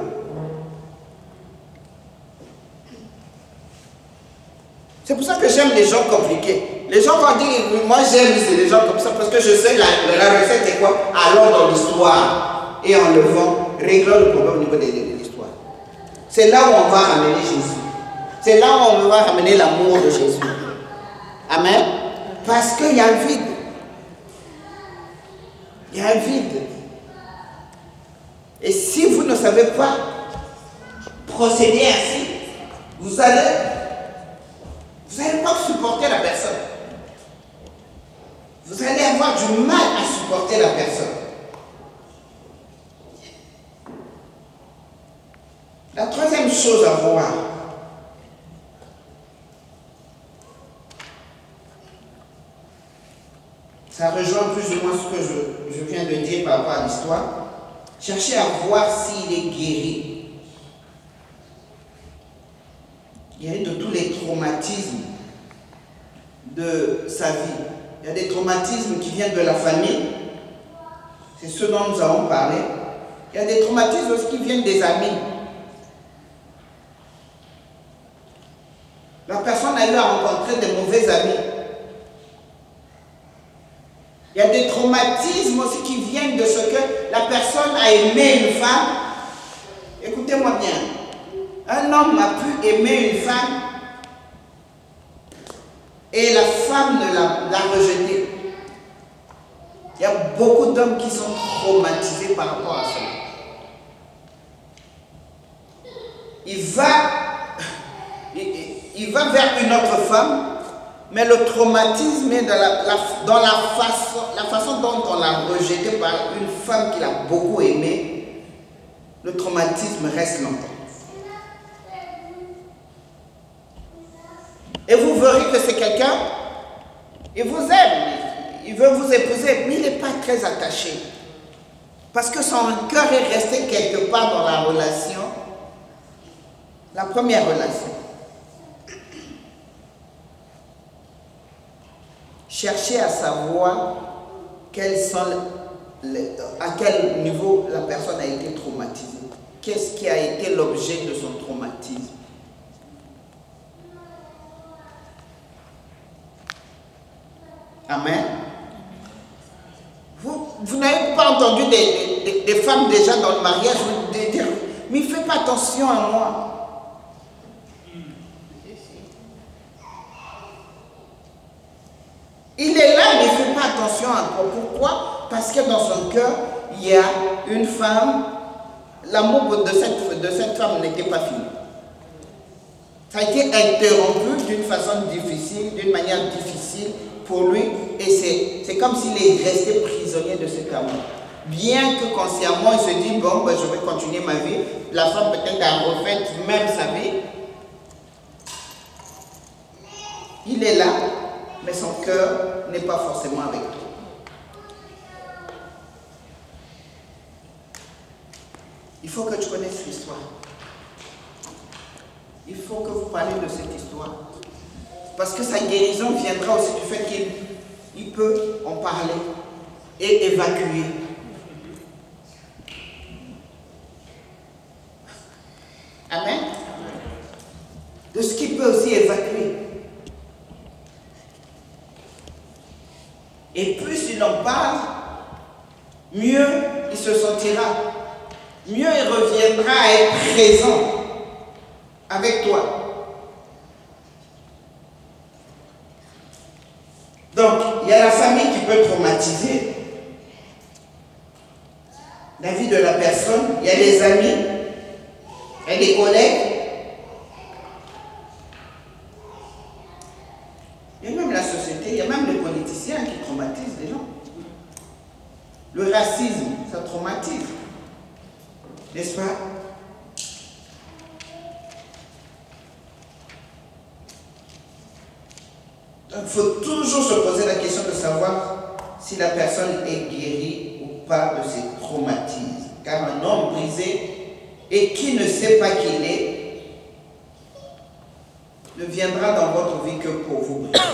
C'est pour ça que j'aime les gens compliqués. Les gens vont dire, moi j'aime les gens comme ça, parce que je sais la recette est quoi? Allons dans l'histoire et en levant, réglons le problème au niveau de l'histoire. C'est là où on va ramener Jésus. C'est là où on va ramener l'amour de Jésus. Amen. Parce qu'il y a un vide. Il y a un vide. Et si vous ne savez pas procéder ainsi, vous n'allez pas supporter la personne. Vous allez avoir du mal à supporter la personne. La troisième chose à voir, ça rejoint plus ou moins ce que je viens de dire par rapport à l'histoire. Cherchez à voir s'il est guéri. Guéri de tous les traumatismes de sa vie. Il y a des traumatismes qui viennent de la famille. C'est ce dont nous avons parlé. Il y a des traumatismes aussi qui viennent des amis. La personne a eu à rencontrer des mauvais amis. Il y a des traumatismes aussi qui viennent de ce que la personne a aimé une femme. Écoutez-moi bien. Un homme a pu aimer une femme et la femme l'a rejeté. Il y a beaucoup d'hommes qui sont traumatisés par rapport à ça. Il va vers une autre femme, mais le traumatisme est dans la façon dont on l'a rejeté par une femme qu'il a beaucoup aimée. Le traumatisme reste longtemps. Et vous verrez que c'est quelqu'un, il vous aime, il veut vous épouser, mais il n'est pas très attaché. Parce que son cœur est resté quelque part dans la relation, la première relation. Cherchez à savoir à quel niveau la personne a été traumatisée. Qu'est-ce qui a été l'objet de son traumatisme? Amen. Vous n'avez pas entendu des femmes déjà dans le mariage vous dire, mais fais pas attention à moi. Il est là, mais il ne fait pas attention à toi. Pourquoi? Parce que dans son cœur, il y a une femme, l'amour de cette femme n'était pas fini. Ça a été interrompu d'une façon difficile, d'une manière difficile, pour lui, et c'est comme s'il est resté prisonnier de cet amour. Bien que consciemment, il se dit, bon, ben, je vais continuer ma vie. La femme peut-être a refait même sa vie. Il est là, mais son cœur n'est pas forcément avec toi. Il faut que tu connaisses l'histoire. Il faut que vous parliez de cette histoire. Parce que sa guérison viendra aussi du fait qu'il peut en parler et évacuer. Amen. De ce qu'il peut aussi évacuer. Et plus il en parle, mieux il se sentira. Mieux il reviendra à être présent avec toi. Donc, il y a la famille qui peut traumatiser la vie de la personne. Il y a les amis, il y a les collègues. Il y a même la société, il y a même les politiciens qui traumatisent les gens. Le racisme, ça traumatise. N'est-ce pas? Donc, il faut toujours se poser la question de savoir si la personne est guérie ou pas de ses traumatismes. Car un homme brisé et qui ne sait pas qui il est, ne viendra dans votre vie que pour vous briser.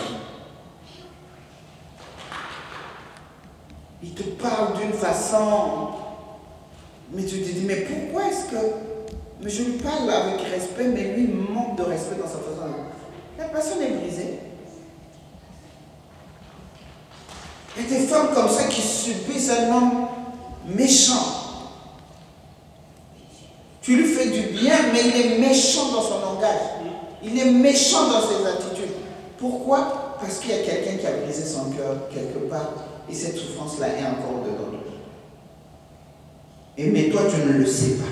Il te parle d'une façon, mais tu te dis, mais pourquoi est-ce que... Mais je lui parle avec respect, mais lui manque de respect dans sa façon. La personne est brisée. Il y a des femmes comme ça qui subissent un homme méchant. Tu lui fais du bien, mais il est méchant dans son langage. Il est méchant dans ses attitudes. Pourquoi? Parce qu'il y a quelqu'un qui a brisé son cœur quelque part. Et cette souffrance-là est encore dedans. Et mais toi, tu ne le sais pas.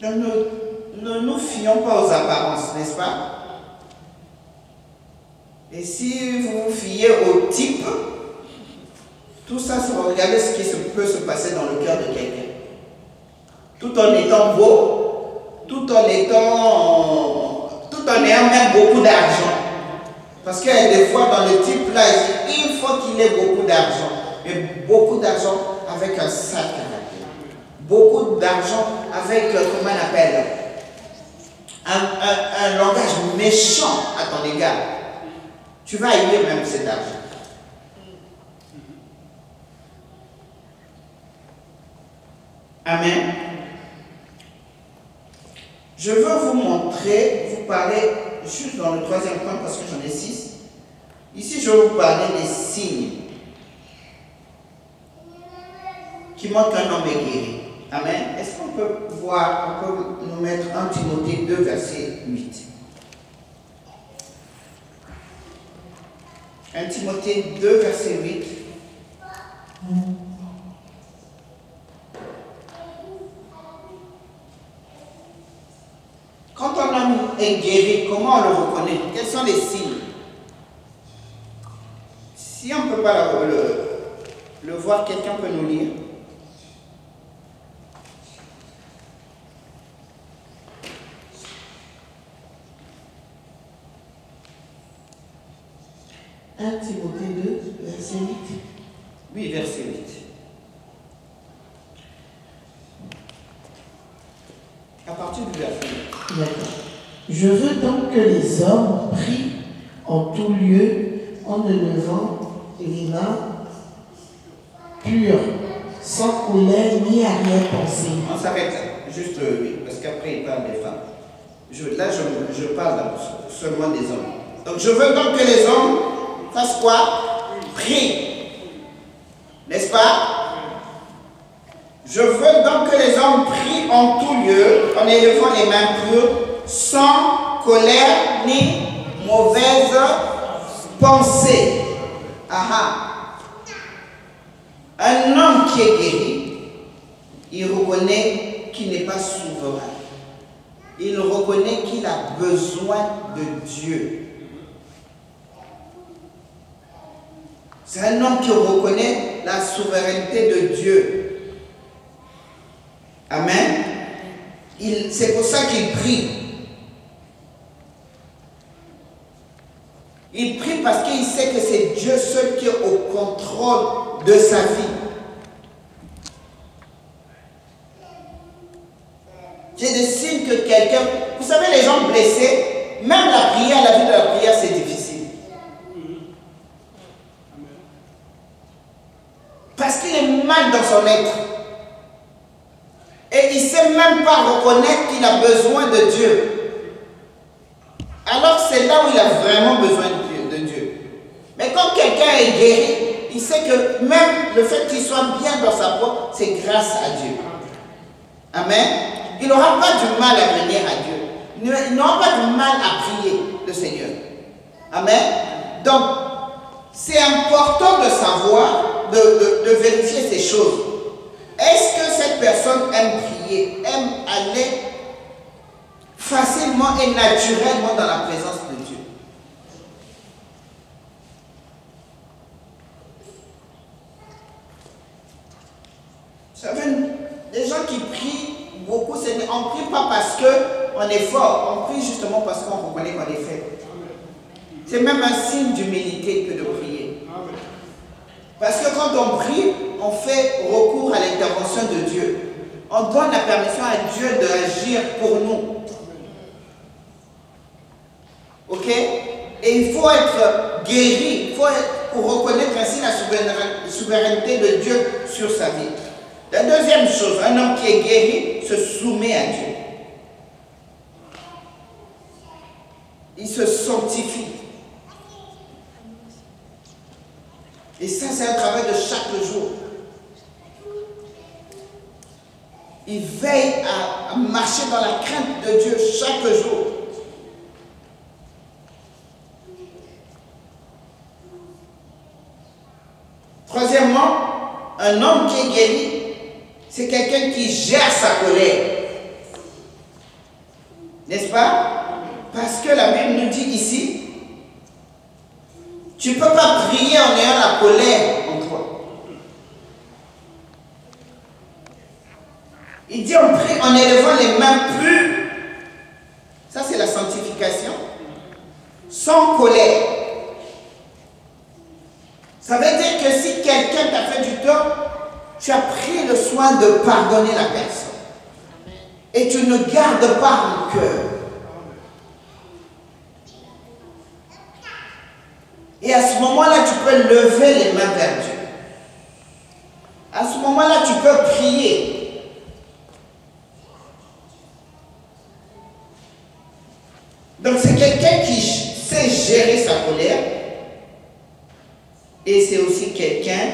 Donc, ne nous fions pas aux apparences, n'est-ce pas? Et si vous vous fiez au type, tout ça, c'est regarder ce qui peut se passer dans le cœur de quelqu'un. Tout en étant beau, tout en ayant même beaucoup d'argent. Parce qu'il y a des fois dans le type là, il faut qu'il ait beaucoup d'argent. Mais beaucoup d'argent avec un sale caractère. Beaucoup d'argent avec, comment on appelle, un langage méchant à ton égard. Tu vas haïr même cet argent. Amen. Je veux vous montrer, vous parler juste dans le troisième point parce que j'en ai 6. Ici, je vais vous parler des signes qui montrent qu'un homme est guéri. Amen. Est-ce qu'on peut voir, on peut nous mettre 1 Timothée 2, verset 8. 1 Timothée 2, verset 8. Quand un homme est guéri, comment on le reconnaît? Quels sont les signes? Si on ne peut pas le voir, quelqu'un peut nous lire. Timothée 2, verset 8. Oui, verset 8. À partir du verset 8. D'accord. Je veux donc que les hommes prient en tout lieu, en élevant les mains pures, sans colère ni arrière-pensée. On s'arrête là, juste oui, parce qu'après il parle des femmes. Là, je parle seulement des hommes. Donc je veux donc que les hommes fassent quoi? Prient. N'est-ce pas? Je veux donc que les hommes prient en tout lieu, en élevant les mains pures, sans colère ni mauvaise pensée. Un homme qui est guéri, il reconnaît qu'il n'est pas souverain. il reconnaît qu'il a besoin de Dieu. C'est un homme qui reconnaît la souveraineté de Dieu. Amen. C'est pour ça qu'il prie. Il prie parce qu'il sait que c'est Dieu seul qui est au contrôle de sa vie. J'ai des signes que quelqu'un... Vous savez, les gens blessés, même la prière, la vie de la prière, c'est difficile. Parce qu'il est mal dans son être. Et il ne sait même pas reconnaître qu'il a besoin de Dieu. Alors c'est là où il a vraiment besoin de Dieu. Mais quand quelqu'un est guéri, il sait que même le fait qu'il soit bien dans sa peau, c'est grâce à Dieu. Amen. Il n'aura pas du mal à venir à Dieu. Il n'aura pas du mal à prier le Seigneur. Amen. Donc, c'est important de savoir, de vérifier ces choses. Est-ce que cette personne aime prier, aime aller facilement et naturellement dans la présence de Dieu? Vous savez, les gens qui prient beaucoup, on ne prie pas parce qu'on est fort, on prie justement parce qu'on reconnaît qu'on est faible. C'est même un signe d'humilité que de prier. Parce que quand on prie, on fait recours à l'intervention de Dieu. On donne la permission à Dieu d'agir pour nous. Ok? Et il faut être guéri, pour reconnaître ainsi la souveraineté de Dieu sur sa vie. La deuxième chose, un homme qui est guéri se soumet à Dieu. Il se sanctifie. Et ça, c'est un travail de chaque jour. Il veille à marcher dans la crainte de Dieu chaque jour. Troisièmement, un homme qui est guéri, c'est quelqu'un qui gère sa colère. N'est-ce pas? Parce que la Bible nous dit ici, tu ne peux pas prier en ayant la colère en toi. Il dit on prie en élevant les mains pures. Ça c'est la sanctification. Sans colère. Ça veut dire que si quelqu'un t'a fait du tort, tu as pris le soin de pardonner la personne. Et tu ne gardes pas en cœur. Et à ce moment-là, tu peux lever les mains vers Dieu. À ce moment-là, tu peux prier. Donc c'est quelqu'un qui sait gérer sa colère. Et c'est aussi quelqu'un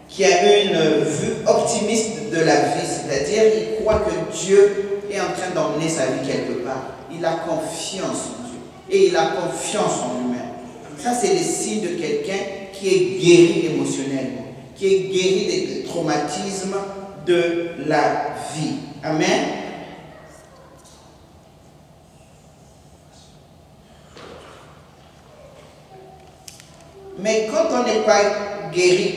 qui a une vue optimiste de la vie. C'est-à-dire, il croit que Dieu est en train d'emmener sa vie quelque part. Il a confiance en Dieu. Et il a confiance en lui-même. Ça, c'est les signes de quelqu'un qui est guéri émotionnellement, qui est guéri des traumatismes de la vie. Amen. Mais quand on n'est pas guéri,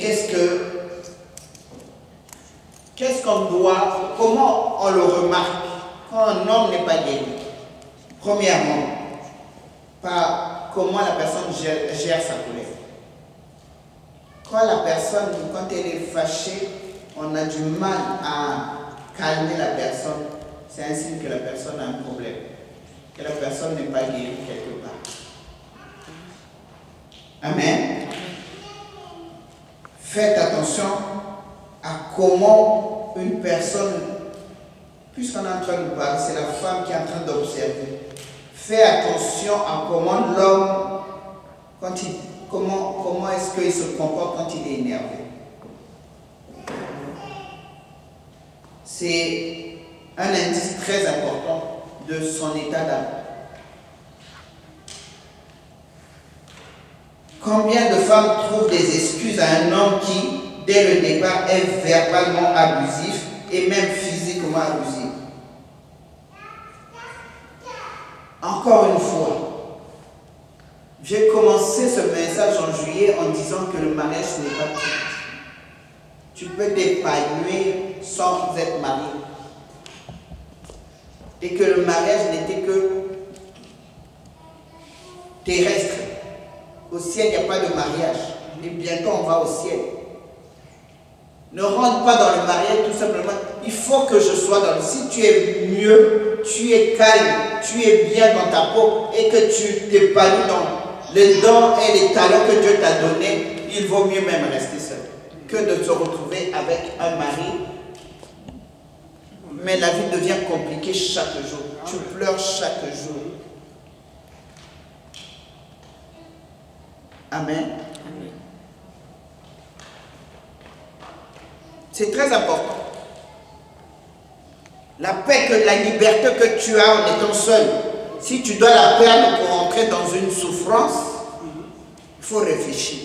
qu'est-ce qu'on doit, comment on le remarque quand un homme n'est pas guéri? Premièrement, par comment la personne gère sa colère. Quand la personne, quand elle est fâchée, on a du mal à calmer la personne. C'est un signe que la personne a un problème, que la personne n'est pas guérie quelque part. Amen. Faites attention à comment une personne, puisqu'on est en train de parler, c'est la femme qui est en train d'observer. Fais attention à comment l'homme, comment est-ce qu'il se comporte quand il est énervé. C'est un indice très important de son état d'âme. Combien de femmes trouvent des excuses à un homme qui, dès le départ, est verbalement abusif et même physiquement abusif? foi. J'ai commencé ce message en juillet en disant que le mariage n'est pas tout. Tu peux t'épanouir sans être marié. Et que le mariage n'était que terrestre. Au ciel, il n'y a pas de mariage. Et bientôt, on va au ciel. Ne rentre pas dans le mariage tout simplement. Il faut que je sois dans le... Si tu es mieux, tu es calme, tu es bien dans ta peau et que tu t'épanouis dans les dons et les talents que Dieu t'a donnés, il vaut mieux même rester seul que de se retrouver avec un mari. Mais la vie devient compliquée chaque jour. Tu pleures chaque jour. Amen. Amen. C'est très important. La paix, la liberté que tu as en étant seul. Si tu dois la perdre pour entrer dans une souffrance, il faut réfléchir.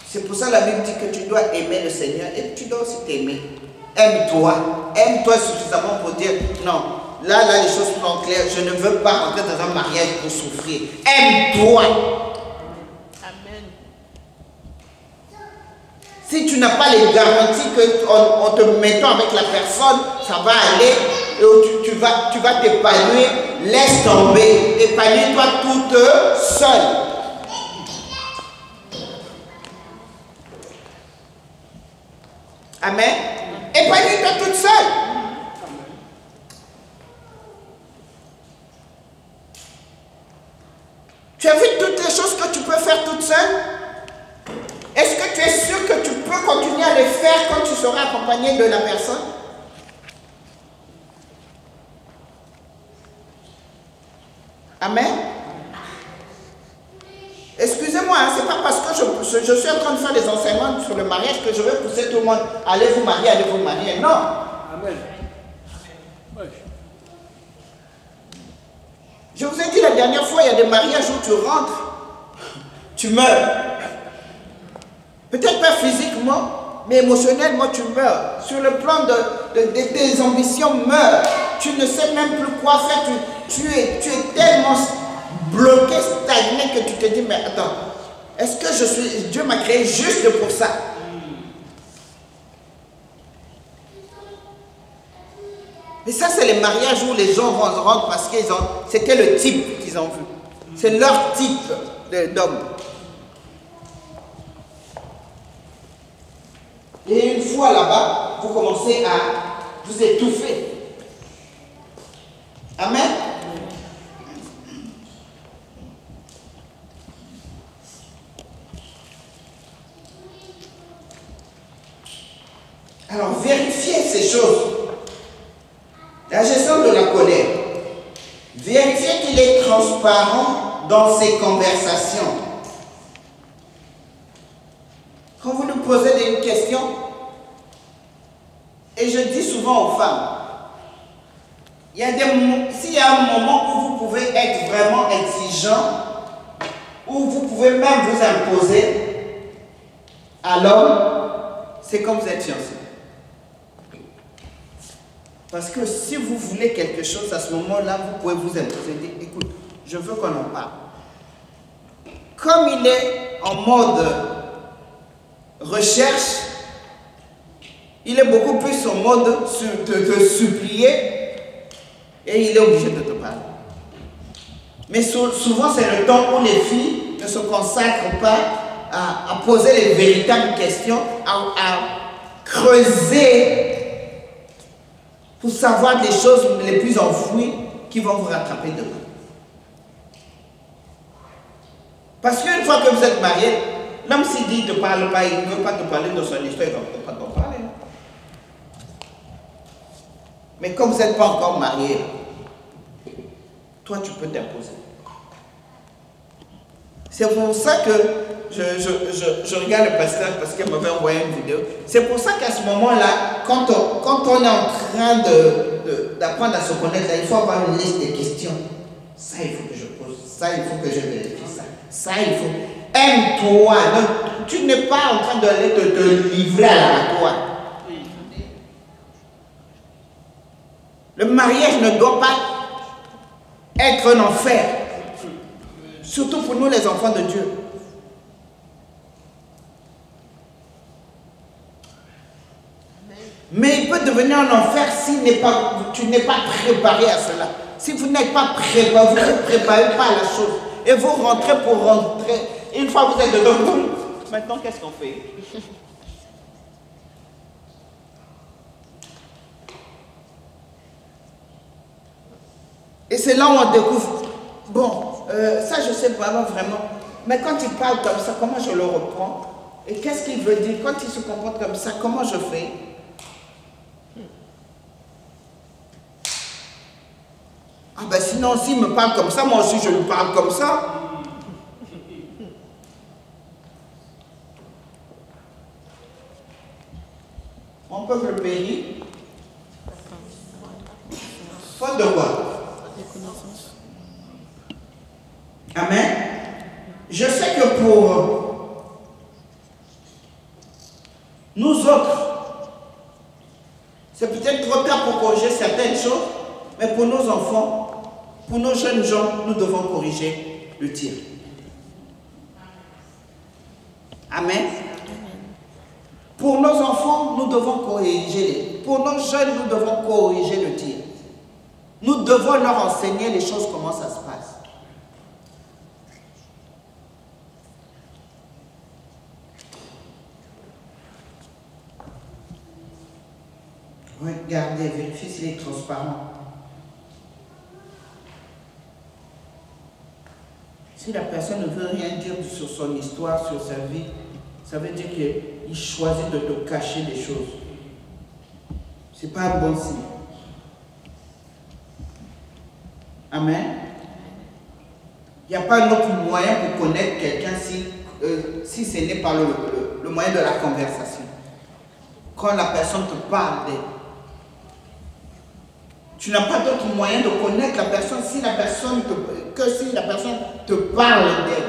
C'est pour ça que la Bible dit que tu dois aimer le Seigneur et tu dois aussi t'aimer. Aime-toi. Aime-toi suffisamment pour dire non. Là, les choses sont claires. Je ne veux pas rentrer dans un mariage pour souffrir. Aime-toi. Amen. Si tu n'as pas les garanties qu'en te mettant avec la personne, ça va aller, et tu vas t'épanouir, laisse tomber. Épanouis-toi toute seule. Amen. Épanouis-toi toute seule. Tu as vu toutes les choses que tu peux faire toute seule? Est-ce que tu es sûr que tu peux continuer à les faire quand tu seras accompagné de la personne? Amen. Excusez-moi, hein, c'est pas parce que je suis en train de faire des enseignements sur le mariage que je vais pousser tout le monde. Allez vous marier. Non. Amen. Je vous ai dit la dernière fois, il y a des mariages où tu rentres, tu meurs. Peut-être pas physiquement, mais émotionnellement tu meurs. Sur le plan de tes ambitions, meurent. Tu ne sais même plus quoi faire. Tu es tellement bloqué, stagné que tu te dis, mais attends, est-ce que Dieu m'a créé juste pour ça? Et ça, c'est les mariages où les gens rentrent parce que c'était le type qu'ils ont vu. C'est leur type d'homme. Et une fois là-bas, vous commencez à vous étouffer. Amen. Alors, vérifiez ces choses. La gestion de la colère. Vérifiez qu'il est transparent dans ses conversations. Quand vous nous posez une question, et je dis souvent aux femmes, s'il y a un moment où vous pouvez être vraiment exigeant, où vous pouvez même vous imposer à l'homme, c'est quand vous êtes fiancé. Parce que si vous voulez quelque chose, à ce moment-là, vous pouvez vous imposer. Dire, écoute, je veux qu'on en parle. Comme il est en mode recherche, il est beaucoup plus en mode de te supplier et il est obligé de te parler. Mais souvent, c'est le temps où les filles ne se consacrent pas à poser les véritables questions, à creuser pour savoir des choses les plus enfouies qui vont vous rattraper demain. Parce qu'une fois que vous êtes marié, l'homme s'il dit ne te parle pas, il ne veut pas te parler de son histoire, il ne va pas t'en parler. Mais comme vous n'êtes pas encore marié, toi tu peux t'imposer. C'est pour ça que je regarde le pasteur parce qu'il m'avait envoyé une vidéo. C'est pour ça qu'à ce moment-là, quand on est en train d'apprendre à se connaître, il faut avoir une liste de questions. Ça, il faut que je pose. Ça, il faut que je vérifie ça. Ça, il faut... Aime-toi. Tu n'es pas en train d'aller te livrer à l'abattoir. Le mariage ne doit pas être un enfer. Surtout pour nous les enfants de Dieu. Mais il peut devenir un enfer si tu n'es pas préparé à cela. Si vous n'êtes pas préparé, vous ne préparez pas à la chose. Et vous rentrez pour rentrer. Une fois que vous êtes dedans, maintenant qu'est-ce qu'on fait? Et c'est là où on découvre, bon, ça je sais pas vraiment, mais quand il parle comme ça, comment je le reprends? Et qu'est-ce qu'il veut dire? Quand il se comporte comme ça, comment je fais? Ah ben sinon, s'il me parle comme ça, moi aussi je lui parle comme ça. Mon peuple périt. Faute de quoi? Amen. Je sais que pour nous autres, c'est peut-être trop tard pour corriger certaines choses, mais pour nos enfants, pour nos jeunes gens, nous devons corriger le tir. Amen. Pour nos enfants, nous devons corriger. Pour nos jeunes, nous devons corriger le tir. Nous devons leur enseigner les choses, comment ça se passe. Regardez, vérifiez s'il est transparent. Si la personne ne veut rien dire sur son histoire, sur sa vie, ça veut dire qu'il choisit de te cacher des choses. Ce n'est pas un bon signe. Amen. Il n'y a pas un autre moyen pour connaître quelqu'un si ce n'est pas le moyen de la conversation. Quand la personne te parle d'elle. Tu n'as pas d'autre moyen de connaître la personne que si la personne te parle d'elle.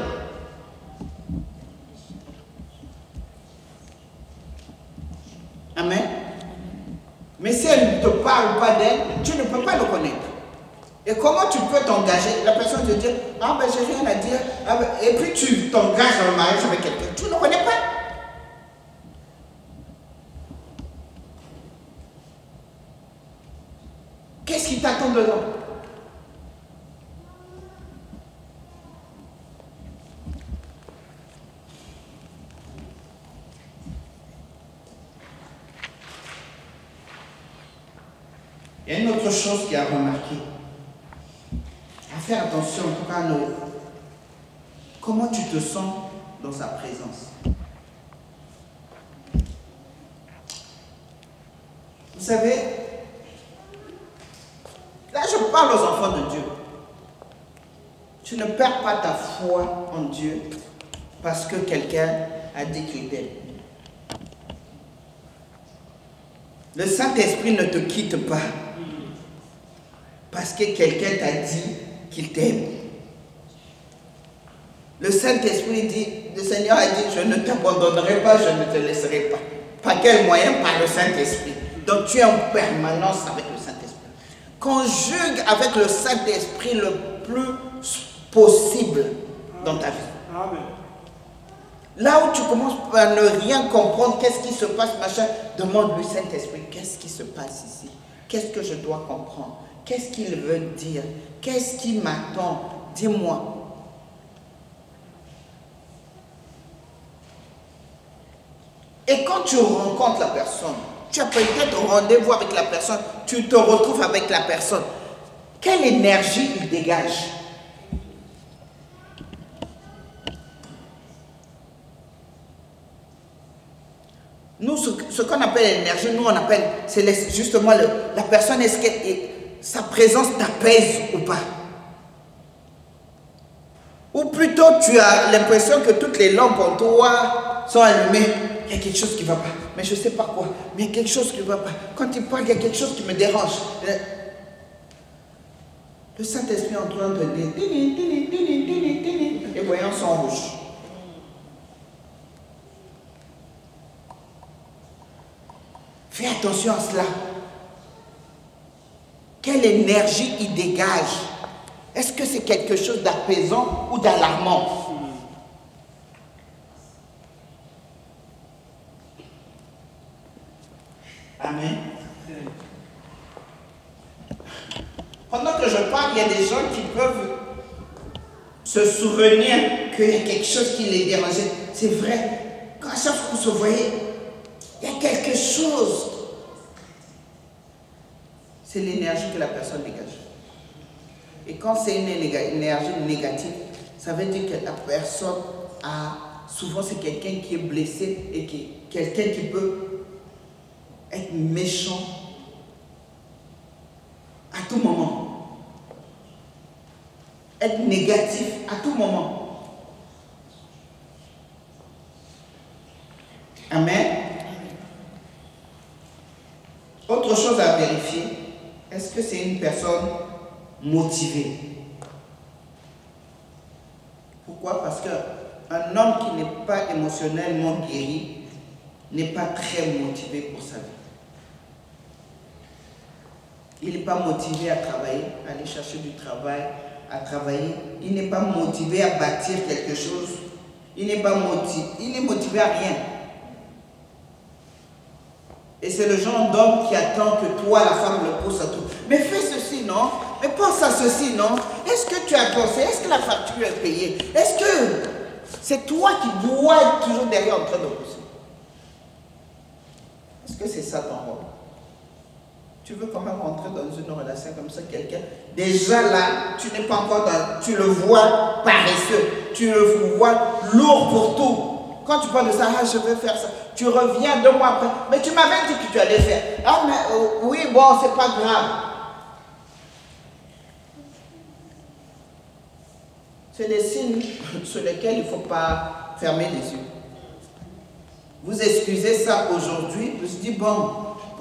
Amen. Mais si elle ne te parle pas d'elle, tu ne peux pas le connaître. Et comment tu peux t'engager? La personne te dit, ah ben j'ai rien à dire. Ah, ben, et puis tu t'engages dans le mariage avec quelqu'un. Tu ne le connais pas. Qu'est-ce qui t'attend dedans? Il y a une autre chose qui a remarqué. À faire attention, en tout cas, comment tu te sens dans sa présence. Vous savez, là je parle aux enfants de Dieu. Tu ne perds pas ta foi en Dieu parce que quelqu'un a dit qu'il t'aime. Le Saint-Esprit ne te quitte pas parce que quelqu'un t'a dit qu'il t'aime. Le Saint-Esprit dit, le Seigneur a dit, je ne t'abandonnerai pas, je ne te laisserai pas. Par quel moyen? Par le Saint-Esprit. Donc tu es en permanence avec le Saint-Esprit. Conjugue avec le Saint-Esprit le plus possible dans ta vie. Amen. Là où tu commences à ne rien comprendre, qu'est-ce qui se passe, machin, demande-lui, Saint-Esprit, qu'est-ce qui se passe ici? Qu'est-ce que je dois comprendre? Qu'est-ce qu'il veut dire? Qu'est-ce qui m'attend? Dis-moi. Et quand tu rencontres la personne, tu as peut-être rendez-vous avec la personne, tu te retrouves avec la personne. Quelle énergie il dégage? Nous, ce qu'on appelle l'énergie, nous on appelle, c'est justement la personne, est-ce que sa présence t'apaise ou pas? Ou plutôt tu as l'impression que toutes les lampes en toi sont allumées. Il y a quelque chose qui ne va pas, mais je ne sais pas quoi, mais il y a quelque chose qui ne va pas. Quand il parle, il y a quelque chose qui me dérange. Le Saint-Esprit est en train de dire, les voyants sont rouges. Fais attention à cela. quelle énergie il dégage? Est-ce que c'est quelque chose d'apaisant ou d'alarmant? Amen. Pendant que je parle, il y a des gens qui peuvent se souvenir qu'il y a quelque chose qui les dérangeait. C'est vrai. Quand à chaque fois que vous se voyez, il y a quelque chose. C'est l'énergie que la personne dégage. Et quand c'est une énergie négative, ça veut dire que la personne a... Souvent, c'est quelqu'un qui est blessé et quelqu'un qui peut être méchant à tout moment. Être négatif à tout moment. Amen. Autre chose à vérifier, est-ce que c'est une personne motivée? Pourquoi? Parce qu'un homme qui n'est pas émotionnellement guéri n'est pas très motivé pour sa vie. Il n'est pas motivé à travailler, à aller chercher du travail, à travailler. Il n'est pas motivé à bâtir quelque chose. Il n'est motivé à rien. Et c'est le genre d'homme qui attend que toi, la femme, le pousse à tout. Mais fais ceci, non? Mais pense à ceci, non? Est-ce que tu as pensé? Est-ce que la facture est payée? Est-ce que c'est toi qui dois être toujours derrière en train de pousser? Est-ce que c'est ça ton rôle? Tu veux quand même rentrer dans une relation comme ça, quelqu'un? Déjà là, tu n'es pas encore dans... Tu le vois paresseux. Tu le vois lourd pour tout. Quand tu parles de ça, ah, je veux faire ça. Tu reviens 2 mois après. Mais tu m'avais dit que tu allais faire. Ah, mais oui, bon, c'est pas grave. C'est des signes sur lesquels il ne faut pas fermer les yeux. Vous excusez ça aujourd'hui, vous se dites, bon,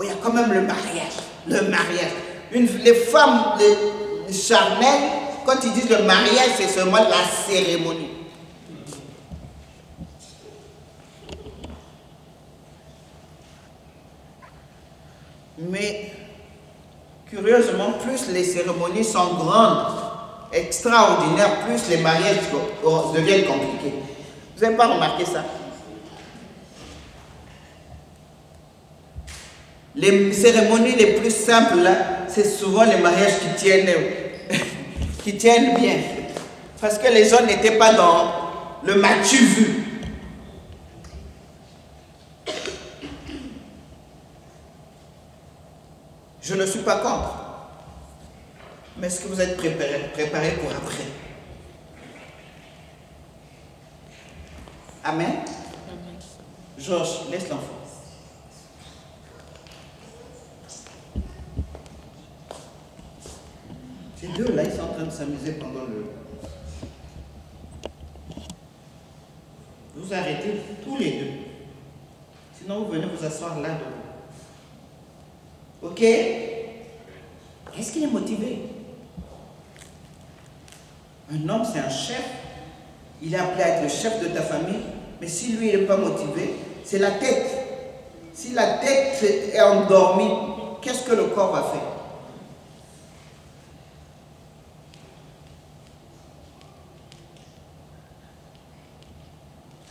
il y a quand même le mariage. Le mariage. Les femmes les charnelles, quand ils disent le mariage, c'est seulement la cérémonie. Mais, curieusement, plus les cérémonies sont grandes, extraordinaires, plus les mariages deviennent compliqués. Vous n'avez pas remarqué ça? Les cérémonies les plus simples, là, c'est souvent les mariages qui tiennent bien. Parce que les gens n'étaient pas dans le m'as-tu vu. Je ne suis pas contre. Mais est-ce que vous êtes préparés pour après? Amen. Georges, laisse l'enfant. Ces deux-là, ils sont en train de s'amuser pendant le... Vous arrêtez tous les deux. Sinon, vous venez vous asseoir là devant. Ok? Est-ce qu'il est motivé? Un homme, c'est un chef. Il est appelé à être le chef de ta famille. Mais si lui, il n'est pas motivé, c'est la tête. Si la tête est endormie, qu'est-ce que le corps va faire?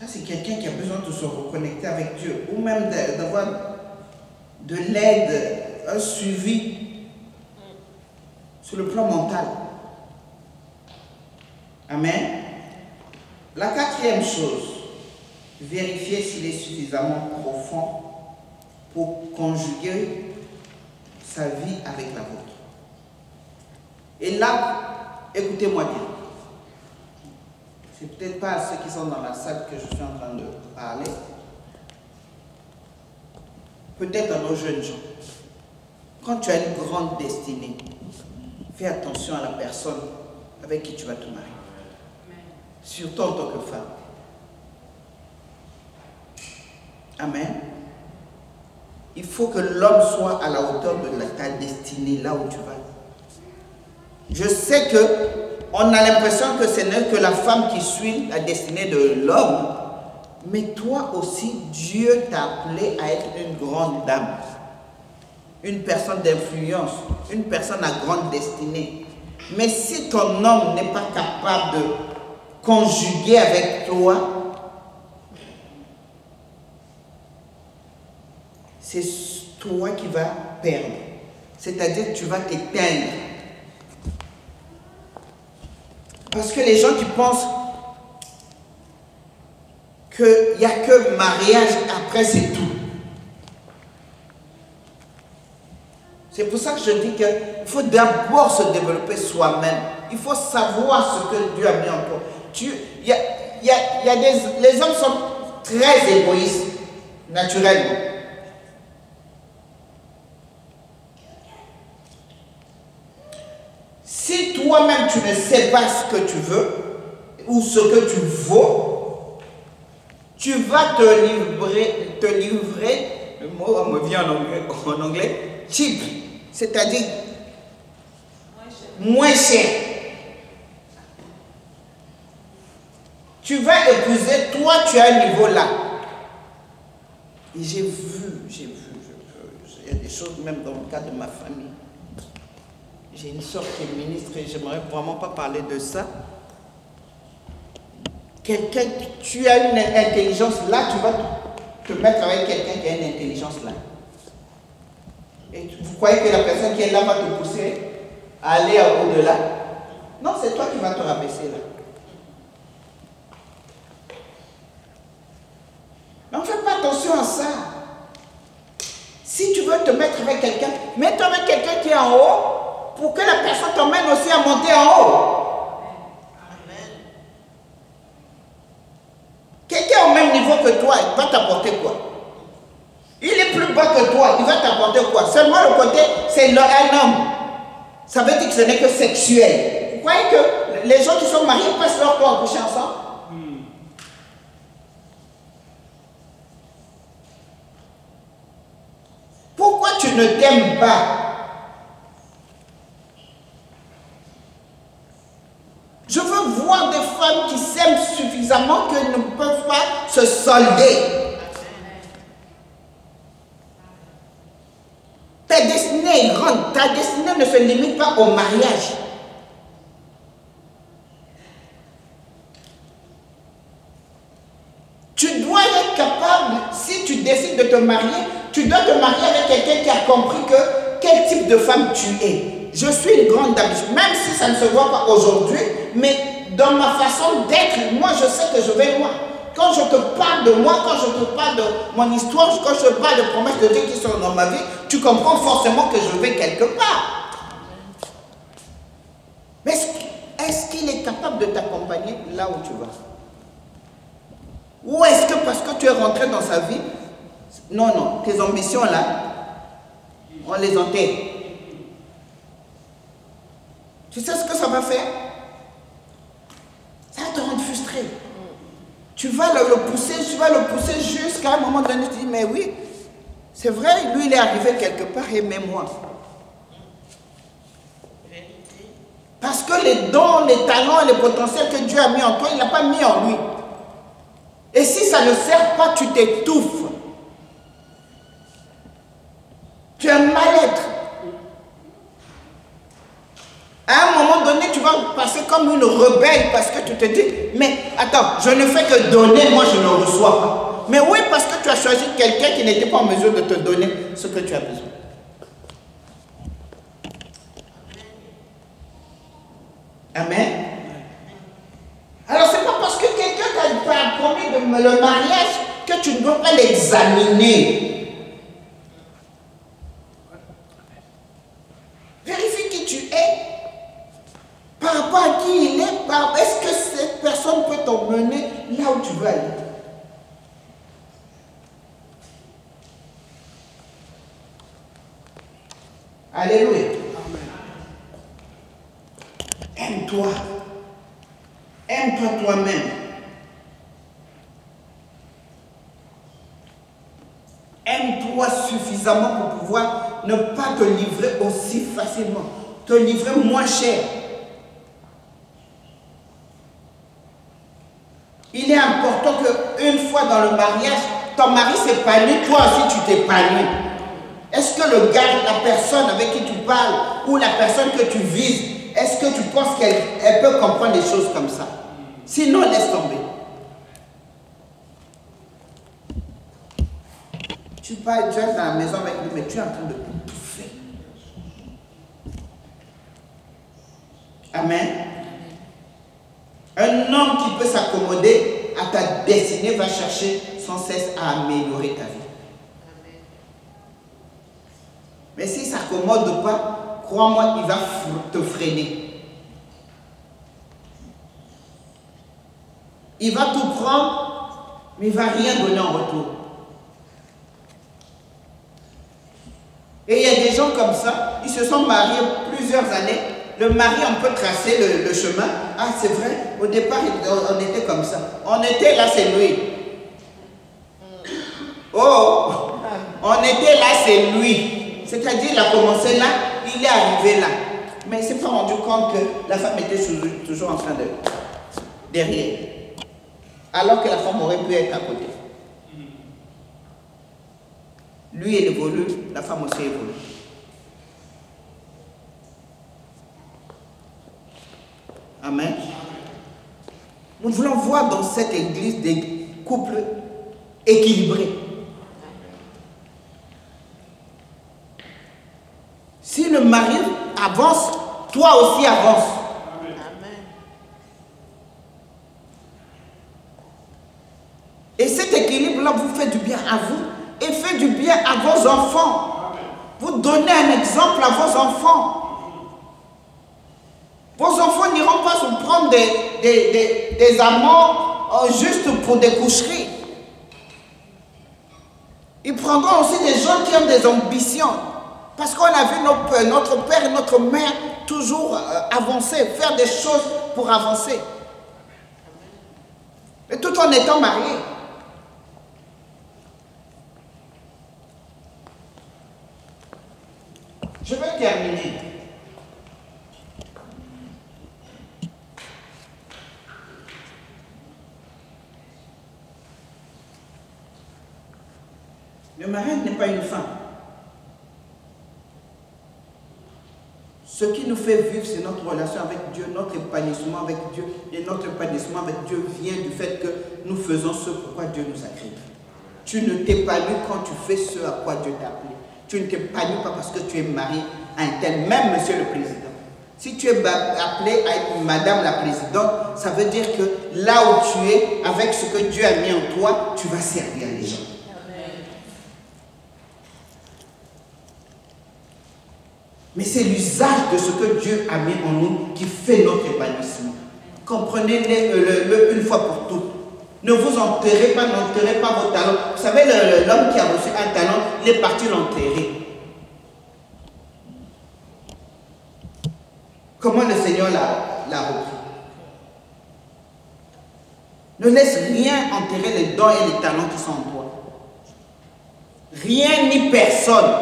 Ça, c'est quelqu'un qui a besoin de se reconnecter avec Dieu. Ou même d'avoir de l'aide, un suivi sur le plan mental. Amen. La 4e chose, vérifier s'il est suffisamment profond pour conjuguer sa vie avec la vôtre. Et là, écoutez-moi bien. C'est peut-être pas à ceux qui sont dans la salle que je suis en train de parler. Peut-être à nos jeunes gens. Quand tu as une grande destinée, fais attention à la personne avec qui tu vas te marier. Surtout en tant que femme. Amen. Il faut que l'homme soit à la hauteur de ta destinée, là où tu vas. Je sais qu'on a l'impression que ce n'est que la femme qui suit la destinée de l'homme, mais toi aussi, Dieu t'a appelé à être une grande dame. une personne d'influence, une personne à grande destinée. Mais si ton homme n'est pas capable de conjuguer avec toi, c'est toi qui vas perdre. C'est-à-dire que tu vas t'éteindre. Parce que les gens qui pensent qu'il n'y a que mariage, après c'est tout. C'est pour ça que je dis qu'il faut d'abord se développer soi-même. Il faut savoir ce que Dieu a mis en toi. Les hommes sont très égoïstes, naturellement. Si toi-même tu ne sais pas ce que tu veux ou ce que tu vaux, tu vas te livrer, le mot me vient en anglais, cheap, c'est-à-dire moins cher. Tu vas épouser, toi tu as un niveau là. Et j'ai vu, il y a des choses même dans le cas de ma famille. J'ai une soeur qui est ministre et j'aimerais vraiment pas parler de ça. Quelqu'un, tu as une intelligence là, tu vas te mettre avec quelqu'un qui a une intelligence là. Et vous croyez que la personne qui est là va te pousser à aller au-delà? Non, c'est toi qui vas te rabaisser là. Mais on ne fait pas attention à ça. Si tu veux te mettre avec quelqu'un, mets-toi avec quelqu'un qui est en haut pour que la personne t'emmène aussi à monter en haut. Quelqu'un au même niveau que toi, il va t'apporter quoi? Il est plus bas que toi, il va t'apporter quoi? Seulement le côté, c'est un homme. Ça veut dire que ce n'est que sexuel. Vous croyez que les gens qui sont mariés passent leur temps à coucher ensemble? Pourquoi tu ne t'aimes pas? Je veux voir des femmes qui s'aiment suffisamment qu'elles ne peuvent pas se solder. Ta destinée est grande. Ta destinée ne se limite pas au mariage. Tu dois être capable, si tu décides de te marier, tu dois te marier avec quelqu'un qui a compris que quel type de femme tu es. Je suis une grande dame, même si ça ne se voit pas aujourd'hui, mais dans ma façon d'être, moi je sais que je vais loin. Quand je te parle de moi, quand je te parle de mon histoire, quand je te parle de promesses de Dieu qui sont dans ma vie, tu comprends forcément que je vais quelque part. Mais est-ce qu'il est capable de t'accompagner là où tu vas? Ou est-ce que parce que tu es rentré dans sa vie, non, tes ambitions là, on les enterre. Tu sais ce que ça va faire? Ça va te rendre frustré. Tu vas le pousser jusqu'à un moment donné, tu dis, mais oui, c'est vrai, lui il est arrivé quelque part, aimez-moi. Parce que les dons, les talents et les potentiels que Dieu a mis en toi, il n'a pas mis en lui. Et si ça ne sert pas, tu t'étouffes. Tu as un mal-être. À un moment donné, tu vas passer comme une rebelle parce que tu te dis, mais attends, je ne fais que donner, moi je ne reçois pas. Mais oui, parce que tu as choisi quelqu'un qui n'était pas en mesure de te donner ce que tu as besoin. Amen. Alors c'est pas parce que quelqu'un t'a promis le mariage que tu ne dois pas l'examiner. Vérifie qui tu es. Par rapport à qui il est, est-ce que cette personne peut t'emmener là où tu veux aller? Alléluia. Aime-toi. Aime-toi toi-même. Aime-toi suffisamment pour pouvoir ne pas te livrer aussi facilement. Te livrer moins cher. Il est important qu'une fois dans le mariage, ton mari s'épanouit, toi aussi tu t'épanouis. Est-ce que le gars, la personne avec qui tu parles ou la personne que tu vises, est-ce que tu penses qu'elle peut comprendre des choses comme ça? Sinon, laisse tomber. Tu parles, tu es dans la maison avec lui, mais tu es en train de tout faire. Amen. Un homme qui peut s'accommoder à ta destinée va chercher sans cesse à améliorer ta vie. Mais s'il ne s'accommode pas, crois-moi, il va te freiner. Il va tout prendre, mais il ne va rien donner en retour. Et il y a des gens comme ça, ils se sont mariés plusieurs années. Le mari, on peut tracer le chemin. Ah, c'est vrai, au départ, on était comme ça. On était là, c'est lui. Oh, on était là, c'est lui. C'est-à-dire, il a commencé là, il est arrivé là. Mais il ne s'est pas rendu compte que la femme était toujours en train de... derrière. Alors que la femme aurait pu être à côté. Lui, il évolue, la femme aussi évolue. Amen. Nous voulons voir dans cette église des couples équilibrés. Si le mari avance, toi aussi avance. Amen. Et cet équilibre-là vous fait du bien à vous et fait du bien à vos enfants. Vous donnez un exemple à vos enfants. Vos enfants n'iront pas se prendre des amants juste pour des coucheries. Ils prendront aussi des gens qui ont des ambitions. Parce qu'on a vu notre père et notre mère toujours avancer, faire des choses pour avancer. Et tout en étant mariés. Je vais terminer. Le mariage n'est pas une fin. Ce qui nous fait vivre, c'est notre relation avec Dieu, notre épanouissement avec Dieu. Et notre épanouissement avec Dieu vient du fait que nous faisons ce pourquoi Dieu nous a créés. Tu ne t'épanouis quand tu fais ce à quoi Dieu t'a appelé. Tu ne t'épanouis pas parce que tu es marié à un tel, même monsieur le président. Si tu es appelé à être madame la présidente, ça veut dire que là où tu es, avec ce que Dieu a mis en toi, tu vas servir les gens. Mais c'est l'usage de ce que Dieu a mis en nous qui fait notre épanouissement. Comprenez-le une fois pour toutes. Ne vous n'enterrez pas vos talents. Vous savez, l'homme qui a reçu un talent, il est parti l'enterrer. Comment le Seigneur l'a repris? Ne laisse rien enterrer les dons et les talents qui sont en toi. Rien ni personne.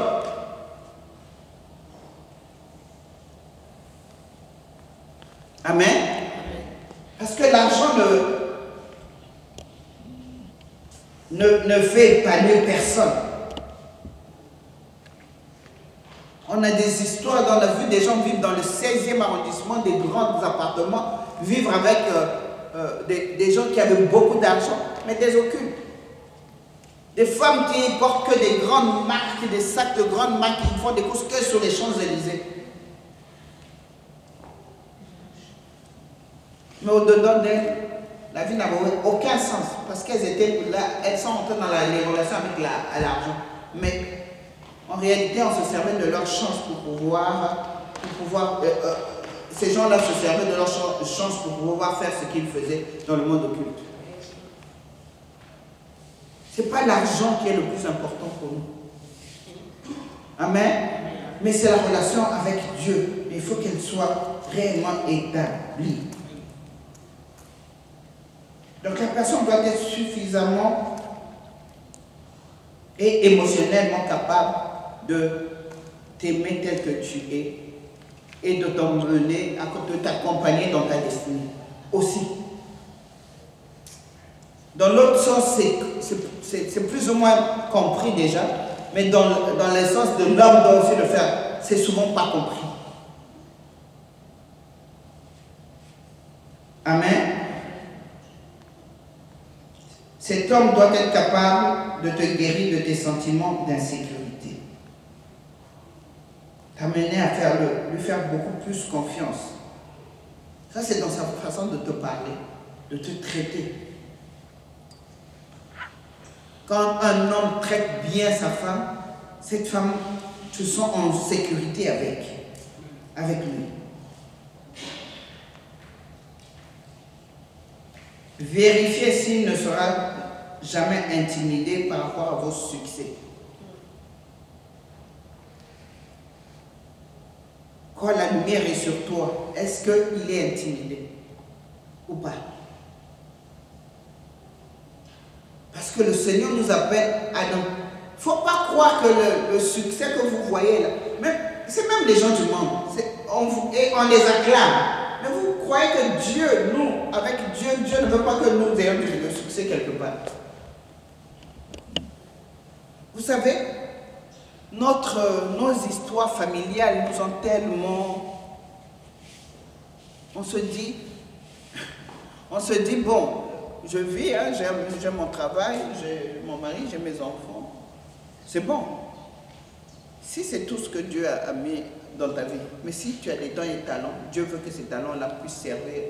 Amen. Parce que l'argent ne fait épanouir personne. On a des histoires dans la vie, des gens vivent dans le 16e arrondissement, des grands appartements, vivre avec des gens qui avaient beaucoup d'argent, mais des occultes. Des femmes qui portent que des grandes marques, des sacs de grandes marques, qui font des courses que sur les Champs-Élysées. Mais au-dedans d'elles, la vie n'avait aucun sens parce qu'elles étaient là, elles sont entrées dans les relations avec l'argent. Mais en réalité, on se servait de leur chance pour pouvoir ces gens-là se servaient de leur chance pour pouvoir faire ce qu'ils faisaient dans le monde occulte. Ce n'est pas l'argent qui est le plus important pour nous. Amen. Mais c'est la relation avec Dieu. Il faut qu'elle soit réellement établie. Donc la personne doit être suffisamment et émotionnellement capable de t'aimer tel que tu es et de t'emmener, de t'accompagner dans ta destinée aussi. Dans l'autre sens, c'est plus ou moins compris déjà, Mais dans le sens de l'homme doit aussi le faire, c'est souvent pas compris. Amen. Cet homme doit être capable de te guérir de tes sentiments d'insécurité. T'amener à lui faire beaucoup plus confiance. Ça, c'est dans sa façon de te parler, de te traiter. Quand un homme traite bien sa femme, cette femme, tu te sens en sécurité avec lui. Vérifiez s'il ne sera jamais intimidé par rapport à vos succès. Quand la lumière est sur toi, est-ce qu'il est intimidé ou pas? Parce que le Seigneur nous appelle à nous. Il ne faut pas croire que le succès que vous voyez là, c'est même les gens du monde, on les acclame. Mais vous croyez que Dieu, nous, avec Dieu, Dieu ne veut pas que nous ayons du succès quelque part. Vous savez, nos histoires familiales nous ont tellement... On se dit, bon, je vis, hein, j'ai mon travail, j'ai mon mari, j'ai mes enfants. C'est bon. Si c'est tout ce que Dieu a mis dans ta vie, mais si tu as des dons et des talents, Dieu veut que ces talents-là puissent servir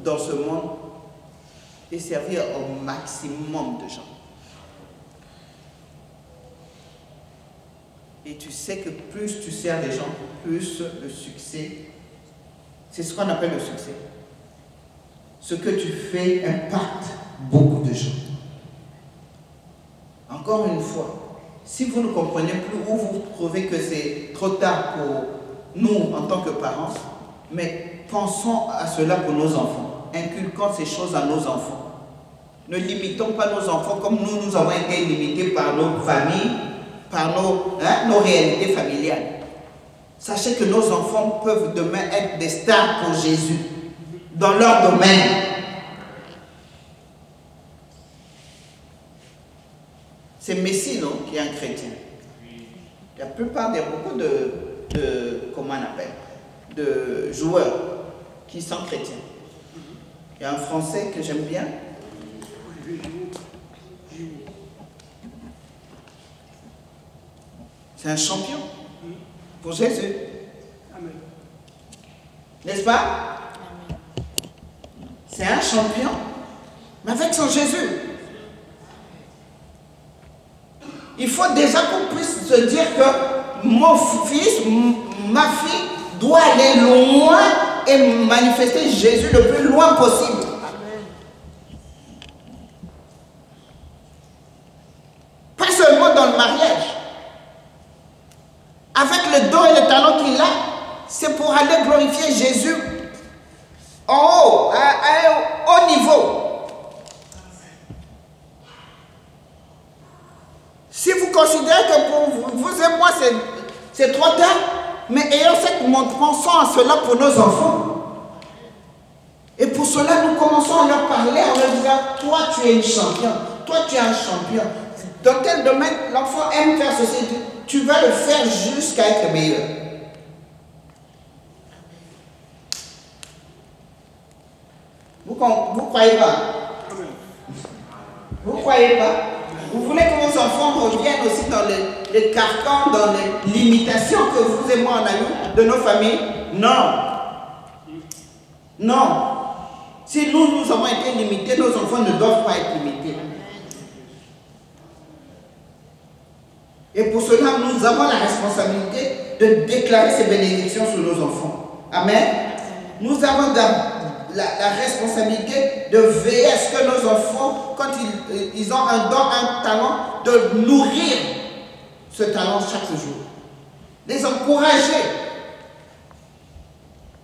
dans ce monde et servir au maximum de gens. Et tu sais que plus tu sers les gens, plus le succès, c'est ce qu'on appelle le succès. Ce que tu fais impacte beaucoup de gens. Encore une fois, si vous ne comprenez plus ou vous trouvez que c'est trop tard pour nous en tant que parents, mais pensons à cela pour nos enfants. Inculquons ces choses à nos enfants. Ne limitons pas nos enfants comme nous avons été limités par nos familles, par nos réalités familiales. Sachez que nos enfants peuvent demain être des stars pour Jésus dans leur domaine. C'est Messi, non, qui est un chrétien. La plupart beaucoup de comment on appelle, de joueurs qui sont chrétiens. Il y a un Français que j'aime bien. C'est un champion pour Jésus. N'est-ce pas? C'est un champion, mais avec son Jésus. Il faut déjà qu'on puisse se dire que mon fils, ma fille doit aller loin et manifester Jésus le plus loin possible. Amen. Pas seulement dans le mariage. Avec le don et le talent qu'il a, c'est pour aller glorifier Jésus en haut, à haut niveau. Si vous considérez que pour vous et moi c'est trop tard, mais ayons cette pensons à cela pour nos enfants. Et pour cela, nous commençons à leur parler en leur disant, toi tu es une championne, toi tu es un champion. Dans quel domaine l'enfant aime faire ceci, tu vas le faire jusqu'à être meilleur. Vous croyez pas? Vous croyez pas? Vous voulez que vos enfants reviennent aussi dans les carcans, dans les limitations que vous et moi on a eues de nos familles? Non. Non. Si nous avons été limités, nos enfants ne doivent pas être limités. Et pour cela, nous avons la responsabilité de déclarer ces bénédictions sur nos enfants. Amen. Nous avons la responsabilité de veiller à ce que nos enfants, quand ils ont un don, un talent, de nourrir ce talent chaque jour. Les encourager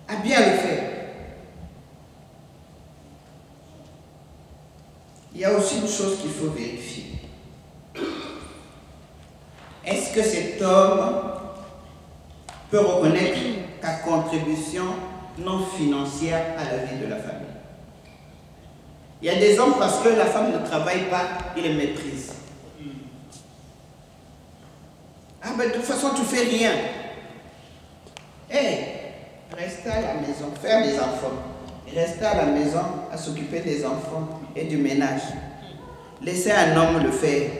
à bien le faire. Il y a aussi une chose qu'il faut vérifier. Est-ce que cet homme peut reconnaître ta contribution non financière à la vie de la famille? Il y a des hommes, parce que la femme ne travaille pas, ils les méprisent. ben de toute façon, tu fais rien. Restez à la maison, faire des enfants. Restez à la maison à s'occuper des enfants et du ménage. Laissez un homme le faire.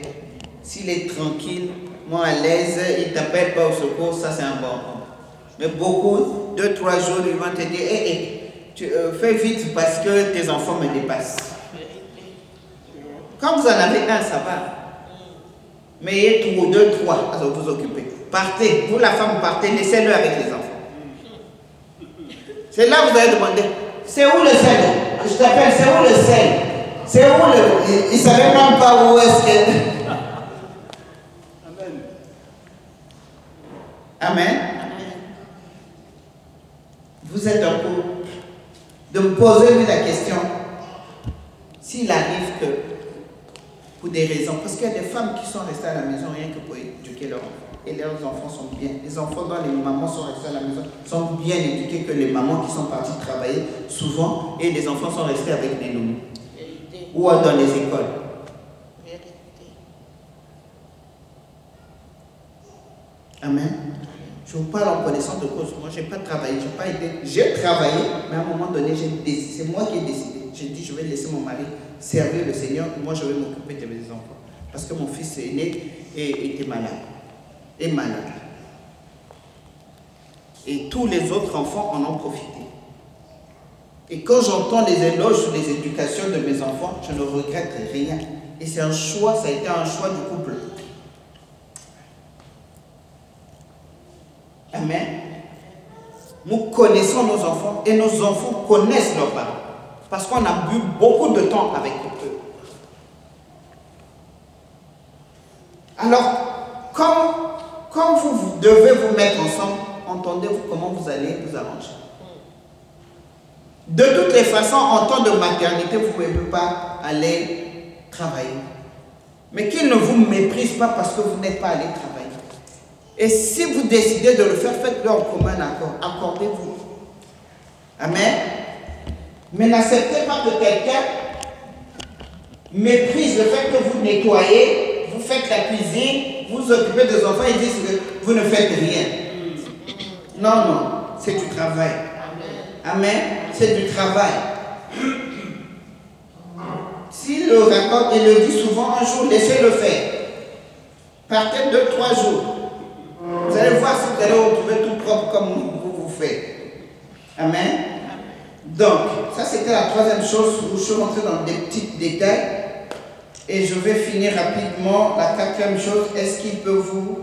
S'il est tranquille, moi à l'aise, il ne t'appelle pas au secours, ça c'est un bon homme. Mais beaucoup, 2-3 jours, ils vont te dire, fais vite parce que tes enfants me dépassent. Quand vous en avez un, ça va. Mais il y a 2, 3 à vous occuper. Partez, vous la femme, partez, laissez-le avec les enfants. C'est là que vous allez demander, c'est où le sel? Je t'appelle, c'est où le sel? C'est où le... Il ne savait même pas où est-ce que... Amen. Vous êtes en couple. De me poser la question, s'il arrive que, pour des raisons, parce qu'il y a des femmes qui sont restées à la maison rien que pour éduquer leurs enfants. Et leurs enfants sont bien. Les enfants dont les mamans sont restées à la maison sont bien éduqués que les mamans qui sont parties travailler souvent et les enfants sont restés avec les nounous. Ou dans les écoles. Amen. Je vous parle en connaissance de cause. Moi, je n'ai pas travaillé, j'ai travaillé, mais à un moment donné, c'est moi qui ai décidé. J'ai dit, je vais laisser mon mari servir le Seigneur, et moi, je vais m'occuper de mes enfants. Parce que mon fils aîné était malade. Est malade. Et tous les autres enfants en ont profité. Et quand j'entends les éloges sur les éducations de mes enfants, je ne regrette rien. Et c'est un choix, ça a été un choix du couple. Amen. Nous connaissons nos enfants et nos enfants connaissent leurs parents. Parce qu'on a bu beaucoup de temps avec eux. Alors, quand vous devez vous mettre ensemble, entendez-vous comment vous allez vous arranger. De toutes les façons, en temps de maternité, vous ne pouvez pas aller travailler. Mais qu'ils ne vous méprisent pas parce que vous n'êtes pas allé travailler. Et si vous décidez de le faire, faites-le en commun accord. Accordez-vous. Amen. Mais n'acceptez pas que quelqu'un méprise le fait que vous nettoyez, vous faites la cuisine, vous occupez des enfants et disent que vous ne faites rien. Non, non, c'est du travail. Amen. C'est du travail. S'il le raconte, il le dit souvent, un jour, laissez-le faire. Partez 2-3 jours. Vous allez voir si vous allez vous retrouver tout propre comme vous faites. Amen. Donc, ça c'était la troisième chose où je suis rentré dans des petits détails. Et je vais finir rapidement. La quatrième chose, est-ce qu'il peut vous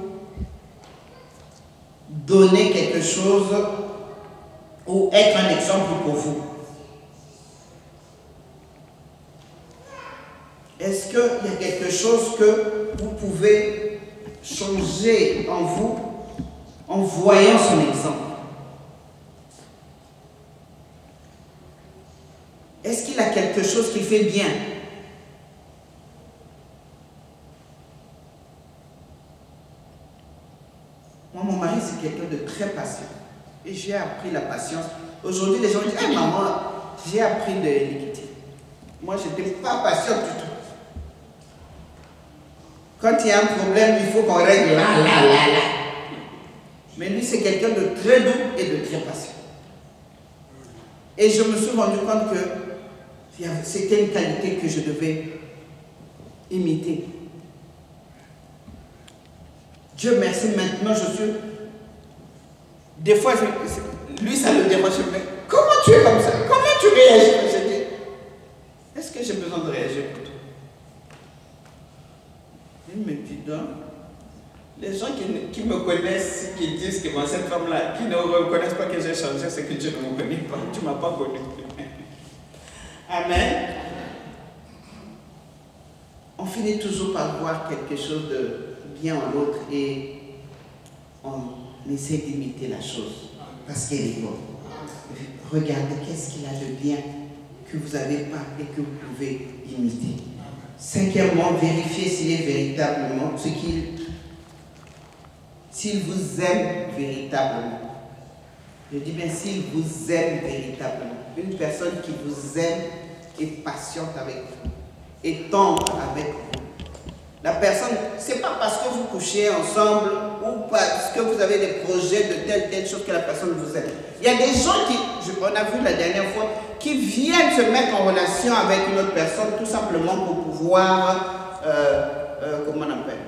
donner quelque chose ou être un exemple pour vous? Est-ce qu'il y a quelque chose que vous pouvez changer en vous en voyant son exemple? Est-ce qu'il a quelque chose qui fait bien? Moi, mon mari, c'est quelqu'un de très patient. Et j'ai appris la patience. Aujourd'hui, les gens disent, hey, maman, j'ai appris de l'équité. Moi, je n'étais pas patient du tout. Quand il y a un problème, il faut qu'on règle là. Mais lui, c'est quelqu'un de très doux et de très patient. Et je me suis rendu compte que c'était une qualité que je devais imiter. Dieu merci, maintenant je suis... Des fois, lui, ça le dérange. Mais comment tu es comme ça? Comment tu réagis? Je dis, est-ce que j'ai besoin de réagir pour toi? Il me dit donc, les gens qui me connaissent, qui disent que moi, cette femme-là, qui ne reconnaissent pas que j'ai changé, c'est que Dieu ne me connaît pas. Tu ne m'as pas connu. Amen. On finit toujours par voir quelque chose de bien en l'autre et on essaie d'imiter la chose parce qu'elle est bonne. Regardez qu'est-ce qu'il a de bien que vous n'avez pas et que vous pouvez imiter. Cinquièmement, vérifiez s'il est véritablement s'il vous aime véritablement. Je dis bien s'il vous aime véritablement. Une personne qui vous aime est patiente avec vous, est tendre avec vous, La personne, c'est pas parce que vous couchez ensemble ou parce que vous avez des projets de telle chose que la personne vous aime. Il y a des gens qui, on a vu la dernière fois, qui viennent se mettre en relation avec une autre personne tout simplement pour pouvoir, comment on appelle,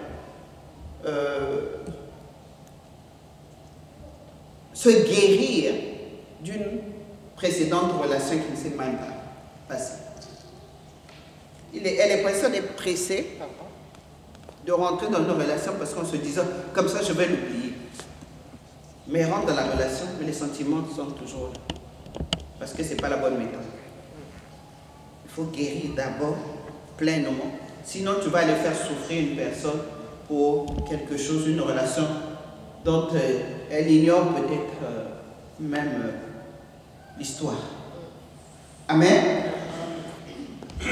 se guérir d'une précédente relation qui ne s'est même pas passée. Elle est pressée de rentrer dans une relation parce qu'on se disant, comme ça je vais l'oublier. Mais elle rentre dans la relation, mais les sentiments sont toujours là. Parce que ce n'est pas la bonne méthode. Il faut guérir d'abord, pleinement. Sinon, tu vas aller faire souffrir une personne pour quelque chose, une relation dont elle ignore peut-être même l'histoire. Amen.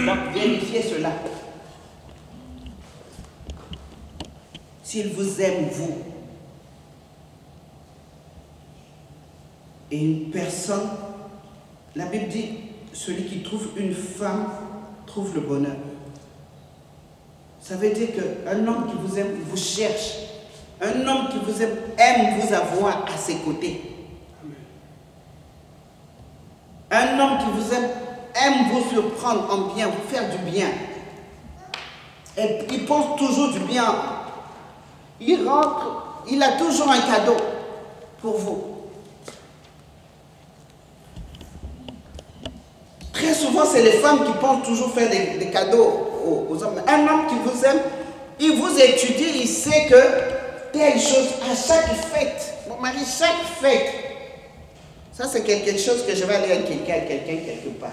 Donc, vérifiez cela. S'il vous aime, vous, et une personne, la Bible dit, celui qui trouve une femme trouve le bonheur. Ça veut dire qu'un homme qui vous aime, vous cherche. Un homme qui vous aime vous avoir à ses côtés. Un homme qui vous aime vous surprendre en bien, vous faire du bien. Et il pense toujours du bien. Il rentre, il a toujours un cadeau pour vous. Très souvent, c'est les femmes qui pensent toujours faire des cadeaux aux hommes. Un homme qui vous aime, il vous étudie, il sait que telle chose, à chaque fête, mon mari, chaque fête, ça c'est quelque chose que je vais aller avec quelqu'un quelque part.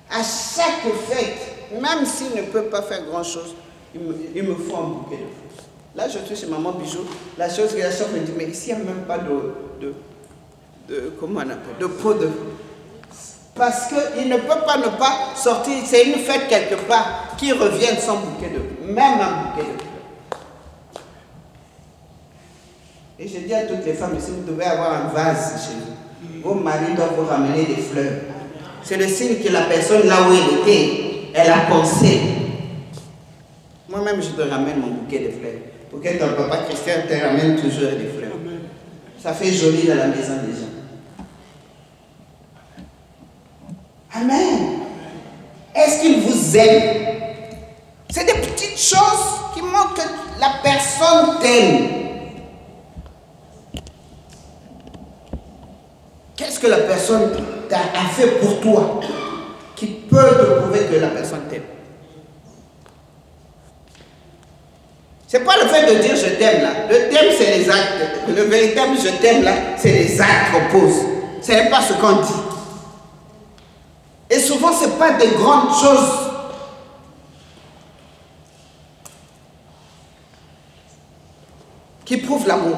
À chaque fête, même s'il ne peut pas faire grand chose, il me faut un bouquet de fleurs. Là, je suis chez Maman Bijou. La chose que la chef me dit, mais ici, il n'y a même pas comment on appelle, de pot de... Parce qu'il ne peut pas ne pas sortir, c'est une fête quelque part, qui revienne sans bouquet de... Même un bouquet de fleurs. Et je dis à toutes les femmes ici, vous devez avoir un vase chez vous. Vos maris doivent vous ramener des fleurs. C'est le signe que la personne, là où elle était, elle a pensé. Moi-même, je te ramène mon bouquet de fleurs. Pour que ton papa Christian te ramène toujours des fleurs. Ça fait joli dans la maison des gens. Amen. Est-ce qu'il vous aime? C'est des petites choses qui montrent que la personne t'aime. Qu'est-ce que la personne a fait pour toi qui peut te prouver que la personne t'aime? C'est pas le fait de dire je t'aime là. Le t'aime c'est les actes. Le véritable je t'aime là, c'est les actes qu'on pose. Ce n'est pas ce qu'on dit. Et souvent ce n'est pas des grandes choses. Qui prouvent l'amour.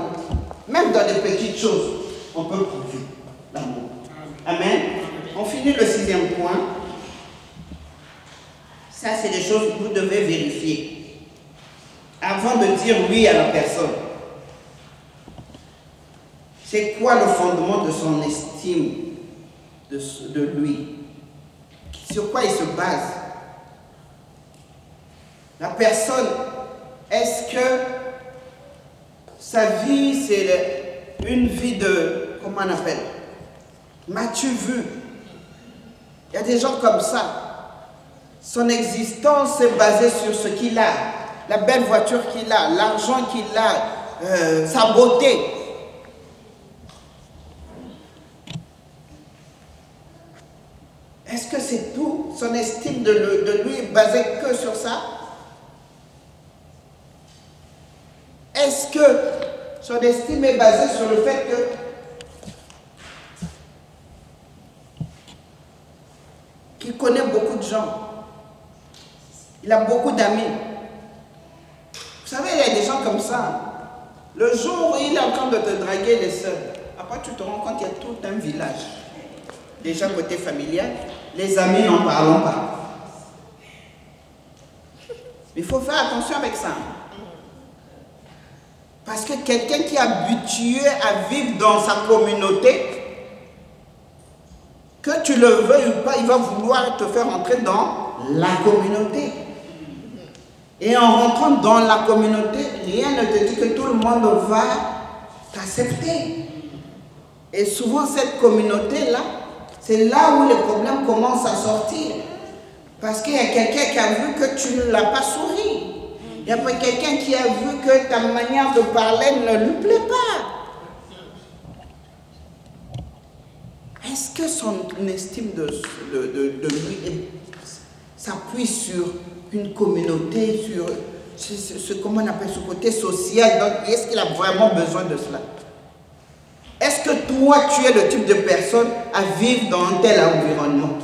Même dans des petites choses, on peut prouver l'amour. Amen. On finit le 6e point. Ça, c'est des choses que vous devez vérifier avant de dire oui à la personne. C'est quoi le fondement de son estime de lui? Sur quoi il se base? La personne, est-ce que sa vie, c'est une vie de, comment on appelle? M'as-tu vu? Il y a des gens comme ça. Son existence est basée sur ce qu'il a. La belle voiture qu'il a, l'argent qu'il a, sa beauté. Est-ce que c'est tout? Son estime de lui est basée que sur ça? Est-ce que son estime est basée sur le fait que qu'il connaît beaucoup de gens? Il a beaucoup d'amis. Vous savez, il y a des gens comme ça. Le jour où il est en train de te draguer les seuls, après tu te rends compte qu'il y a tout un village. Déjà côté familial, les amis n'en parlons pas. Il faut faire attention avec ça. Parce que quelqu'un qui est habitué à vivre dans sa communauté, que tu le veuilles ou pas, il va vouloir te faire entrer dans la communauté. Et en rentrant dans la communauté, rien ne te dit que tout le monde va t'accepter. Et souvent, cette communauté-là, c'est là où les problèmes commencent à sortir. Parce qu'il y a quelqu'un qui a vu que tu ne l'as pas souri. Il y a quelqu'un qui a vu que ta manière de parler ne lui plaît pas. Est-ce que son estime de lui s'appuie sur une communauté, sur comment on appelle ce côté social? Donc, est-ce qu'il a vraiment besoin de cela? Est-ce que toi, tu es le type de personne à vivre dans un tel environnement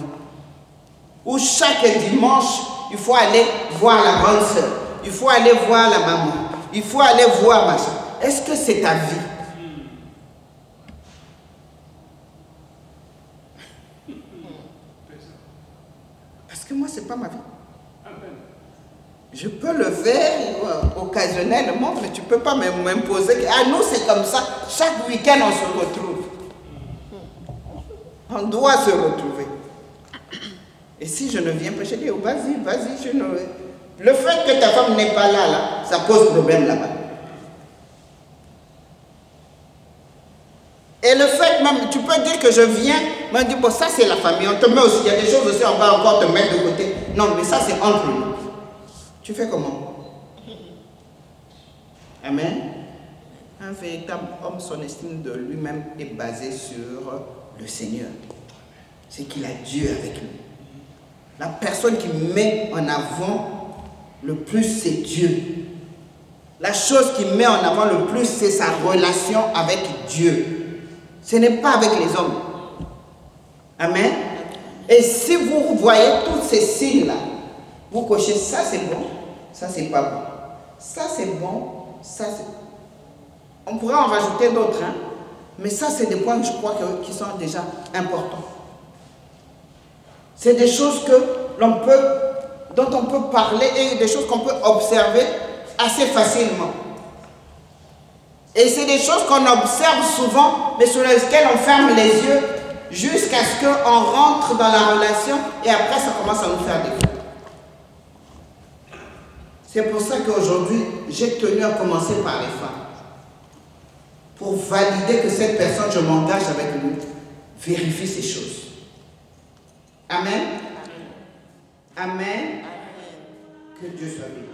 où chaque dimanche, il faut aller voir la grande sœur, il faut aller voir la maman, il faut aller voir machin? Est-ce que c'est ta vie? Parce que moi, ce n'est pas ma vie. Je peux le faire occasionnellement, mais tu ne peux pas m'imposer. À nous, c'est comme ça. Chaque week-end, on se retrouve. On doit se retrouver. Et si je ne viens pas, je dis, oh, vas-y, je ne... Le fait que ta femme n'est pas là, ça pose problème là-bas. Et le fait même, tu peux dire que je viens, mais on dit, bon, ça c'est la famille, on te met aussi, il y a des choses aussi, on va encore te mettre de côté. Non, mais ça c'est entre nous. Tu fais comment? Amen. Un véritable homme, son estime de lui-même est basée sur le Seigneur. C'est qu'il a Dieu avec lui. La personne qui met en avant le plus, c'est Dieu. La chose qui met en avant le plus, c'est sa relation avec Dieu. Ce n'est pas avec les hommes. Amen. Et si vous voyez tous ces signes-là, vous cochez ça c'est bon, ça c'est pas bon. Ça c'est bon, ça c'est... On pourrait en rajouter d'autres, hein? Mais ça c'est des points que je crois qui sont déjà importants. C'est des choses dont on peut parler et des choses qu'on peut observer assez facilement. Et c'est des choses qu'on observe souvent, mais sur lesquelles on ferme les yeux jusqu'à ce qu'on rentre dans la relation et après ça commence à nous faire défaut. C'est pour ça qu'aujourd'hui, j'ai tenu à commencer par les femmes. Pour valider que cette personne, je m'engage avec lui, vérifie ces choses. Amen. Amen. Que Dieu soit béni.